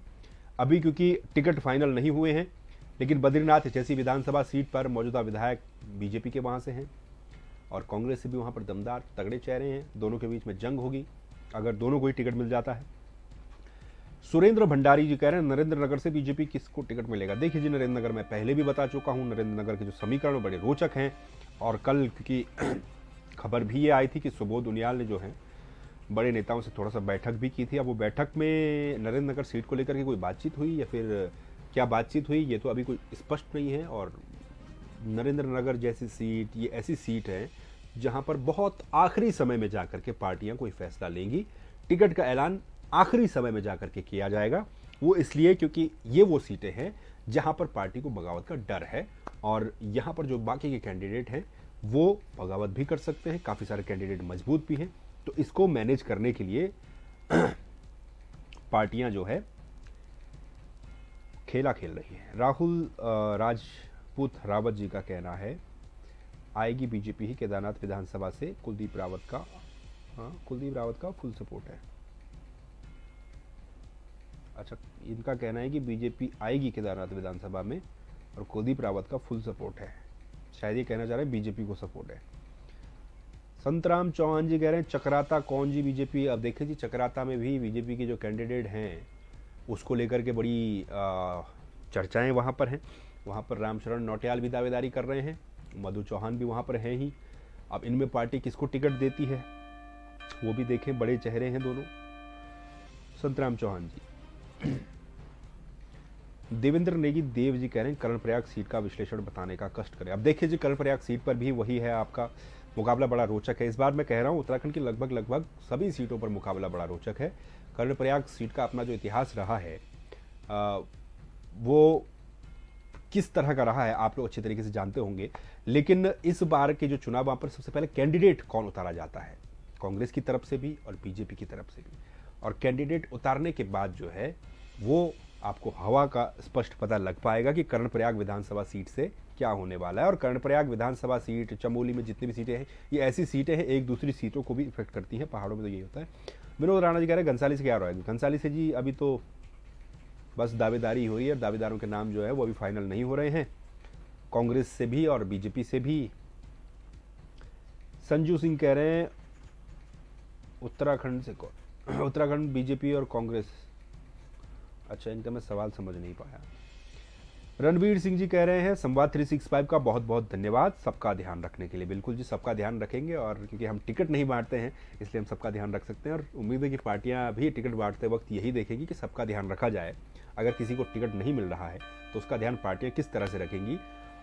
अभी क्योंकि टिकट फाइनल नहीं हुए हैं, लेकिन बद्रीनाथ जैसी विधानसभा सीट पर मौजूदा विधायक बीजेपी के वहां से हैं और कांग्रेस से भी वहां पर दमदार तगड़े चेहरे हैं, दोनों के बीच में जंग होगी अगर दोनों को ही टिकट मिल जाता है। सुरेंद्र भंडारी जी कह रहे हैं नरेंद्र नगर से बीजेपी किसको टिकट मिलेगा। देखिए जी, नरेंद्र नगर मैं पहले भी बता चुका हूं, नरेंद्र नगर के जो समीकरण बड़े रोचक हैं, और कल क्योंकि खबर भी ये आई थी कि सुबोध उनियाल ने जो है बड़े नेताओं से थोड़ा सा बैठक भी की थी। अब वो बैठक में नरेंद्र नगर सीट को लेकर के कोई बातचीत हुई या फिर क्या बातचीत हुई ये तो अभी कोई स्पष्ट नहीं है। और नरेंद्र नगर जैसी सीट ये ऐसी सीट है जहां पर बहुत आखिरी समय में जाकर के पार्टियां कोई फैसला लेंगी, टिकट का ऐलान आखिरी समय में जाकर के किया जाएगा। वो इसलिए क्योंकि ये वो सीटें हैं जहां पर पार्टी को बगावत का डर है, और यहां पर जो बाकी के कैंडिडेट हैं वो बगावत भी कर सकते हैं, काफी सारे कैंडिडेट मजबूत भी हैं, तो इसको मैनेज करने के लिए पार्टियां जो है खेला खेल रही हैं। राहुल राजपूत रावत जी का कहना है आएगी बीजेपी ही केदारनाथ विधानसभा से, कुलदीप रावत का फुल सपोर्ट है। अच्छा, इनका कहना है कि बीजेपी आएगी केदारनाथ विधानसभा में और कुलदीप रावत का फुल सपोर्ट है, शायद ये कहना चाह रहे हैं बीजेपी को सपोर्ट है। संतराम चौहान जी कह रहे हैं चक्राता कौन जी बीजेपी। अब देखिए जी, चक्राता में भी बीजेपी के जो कैंडिडेट हैं उसको लेकर के बड़ी चर्चाएं वहां पर हैं। वहां पर रामशरण नौटियाल भी दावेदारी कर रहे हैं, मधु चौहान भी वहां पर हैं ही। अब इनमें पार्टी किसको टिकट देती है वो भी देखें, बड़े चेहरे हैं दोनों। संतराम चौहान जी देवेंद्र नेगी देव जी कह रहे हैं कर्णप्रयाग सीट का विश्लेषण बताने का कष्ट करें। अब देखिए जी, कर्णप्रयाग सीट पर भी वही है, आपका मुकाबला बड़ा रोचक है। इस बार मैं कह रहा हूँ उत्तराखंड की लगभग सभी सीटों पर मुकाबला बड़ा रोचक है। कर्णप्रयाग सीट का अपना जो इतिहास रहा है वो किस तरह का रहा है आप लोग अच्छी तरीके से जानते होंगे। लेकिन इस बार के जो चुनाव, वहां पर सबसे पहले कैंडिडेट कौन उतारा जाता है, कांग्रेस की तरफ से भी और बीजेपी की तरफ से भी। और कैंडिडेट उतारने के बाद जो है वो आपको हवा का स्पष्ट पता लग पाएगा कि कर्णप्रयाग विधानसभा सीट से क्या होने वाला है। और कर्णप्रयाग विधानसभा सीट, चमोली में जितनी भी सीटें हैं, ये ऐसी सीटें हैं एक दूसरी सीटों को भी इफेक्ट करती हैं। पहाड़ों में तो यही होता है। विनोद राणा जी कह रहे हैं घनसाली से क्या रहेगा। घनसाली से जी अभी तो बस दावेदारी हुई है, दावेदारों के नाम जो है वो अभी फाइनल नहीं हो रहे हैं, कांग्रेस से भी और बीजेपी से भी। संजू सिंह कह रहे हैं उत्तराखंड से कौन, उत्तराखंड बीजेपी और कांग्रेस। अच्छा, इनका मैं सवाल समझ नहीं पाया। रणवीर सिंह जी कह रहे हैं संवाद 365 का बहुत बहुत धन्यवाद सबका ध्यान रखने के लिए। बिल्कुल जी, सबका ध्यान रखेंगे, और क्योंकि हम टिकट नहीं बांटते हैं इसलिए हम सबका ध्यान रख सकते हैं। और उम्मीद है कि पार्टियां भी टिकट बांटते वक्त यही देखेंगी कि सबका ध्यान रखा जाए। अगर किसी को टिकट नहीं मिल रहा है तो उसका ध्यान पार्टियां किस तरह से रखेंगी।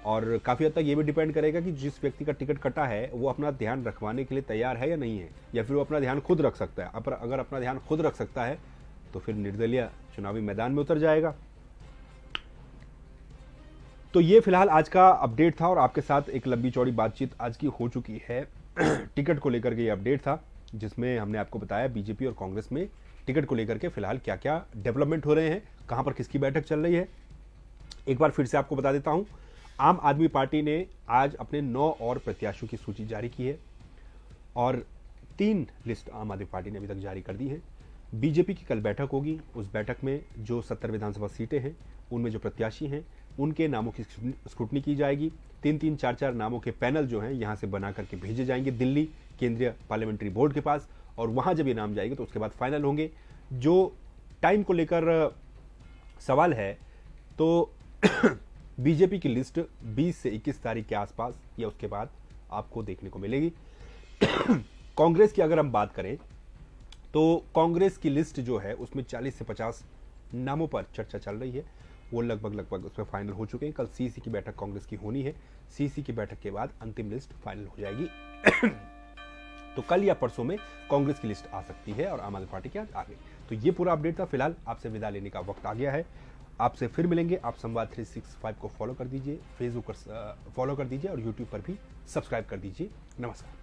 और काफ़ी हद तक ये भी डिपेंड करेगा कि जिस व्यक्ति का टिकट कटा है वो अपना ध्यान रखवाने के लिए तैयार है या नहीं है, या फिर वो अपना ध्यान खुद रख सकता है। अगर अपना ध्यान खुद रख सकता है तो फिर निर्दलीय चुनावी मैदान में उतर जाएगा। तो ये फिलहाल आज का अपडेट था, और आपके साथ एक लंबी चौड़ी बातचीत आज की हो चुकी है। टिकट को लेकर के ये अपडेट था, जिसमें हमने आपको बताया बीजेपी और कांग्रेस में टिकट को लेकर के फिलहाल क्या क्या डेवलपमेंट हो रहे हैं, कहां पर किसकी बैठक चल रही है। एक बार फिर से आपको बता देता हूं, आम आदमी पार्टी ने आज अपने 9 और प्रत्याशियों की सूची जारी की है, और 3 लिस्ट आम आदमी पार्टी ने अभी तक जारी कर दी है। बीजेपी की कल बैठक होगी, उस बैठक में जो 70 विधानसभा सीटें हैं उनमें जो प्रत्याशी हैं उनके नामों की स्क्रूटनी की जाएगी। 3-3, 4-4 नामों के पैनल जो हैं यहां से बना करके भेजे जाएंगे दिल्ली केंद्रीय पार्लियामेंट्री बोर्ड के पास, और वहां जब ये नाम जाएंगे तो उसके बाद फाइनल होंगे। जो टाइम को लेकर सवाल है तो बीजेपी की लिस्ट 20 से 21 तारीख के आसपास या उसके बाद आपको देखने को मिलेगी। कांग्रेस की अगर हम बात करें तो कांग्रेस की लिस्ट जो है उसमें 40 से 50 नामों पर चर्चा चल रही है, वो लगभग उसमें फाइनल हो चुके हैं। कल सीसी की बैठक कांग्रेस की होनी है, सीसी की बैठक के बाद अंतिम लिस्ट फाइनल हो जाएगी। तो कल या परसों में कांग्रेस की लिस्ट आ सकती है और आम आदमी पार्टी की आज आ गई। तो ये पूरा अपडेट था। फिलहाल आपसे विदा लेने का वक्त आ गया है, आपसे फिर मिलेंगे। आप संवाद 365 को फॉलो कर दीजिए, फेसबुक पर फॉलो कर दीजिए और यूट्यूब पर भी सब्सक्राइब कर दीजिए। नमस्कार।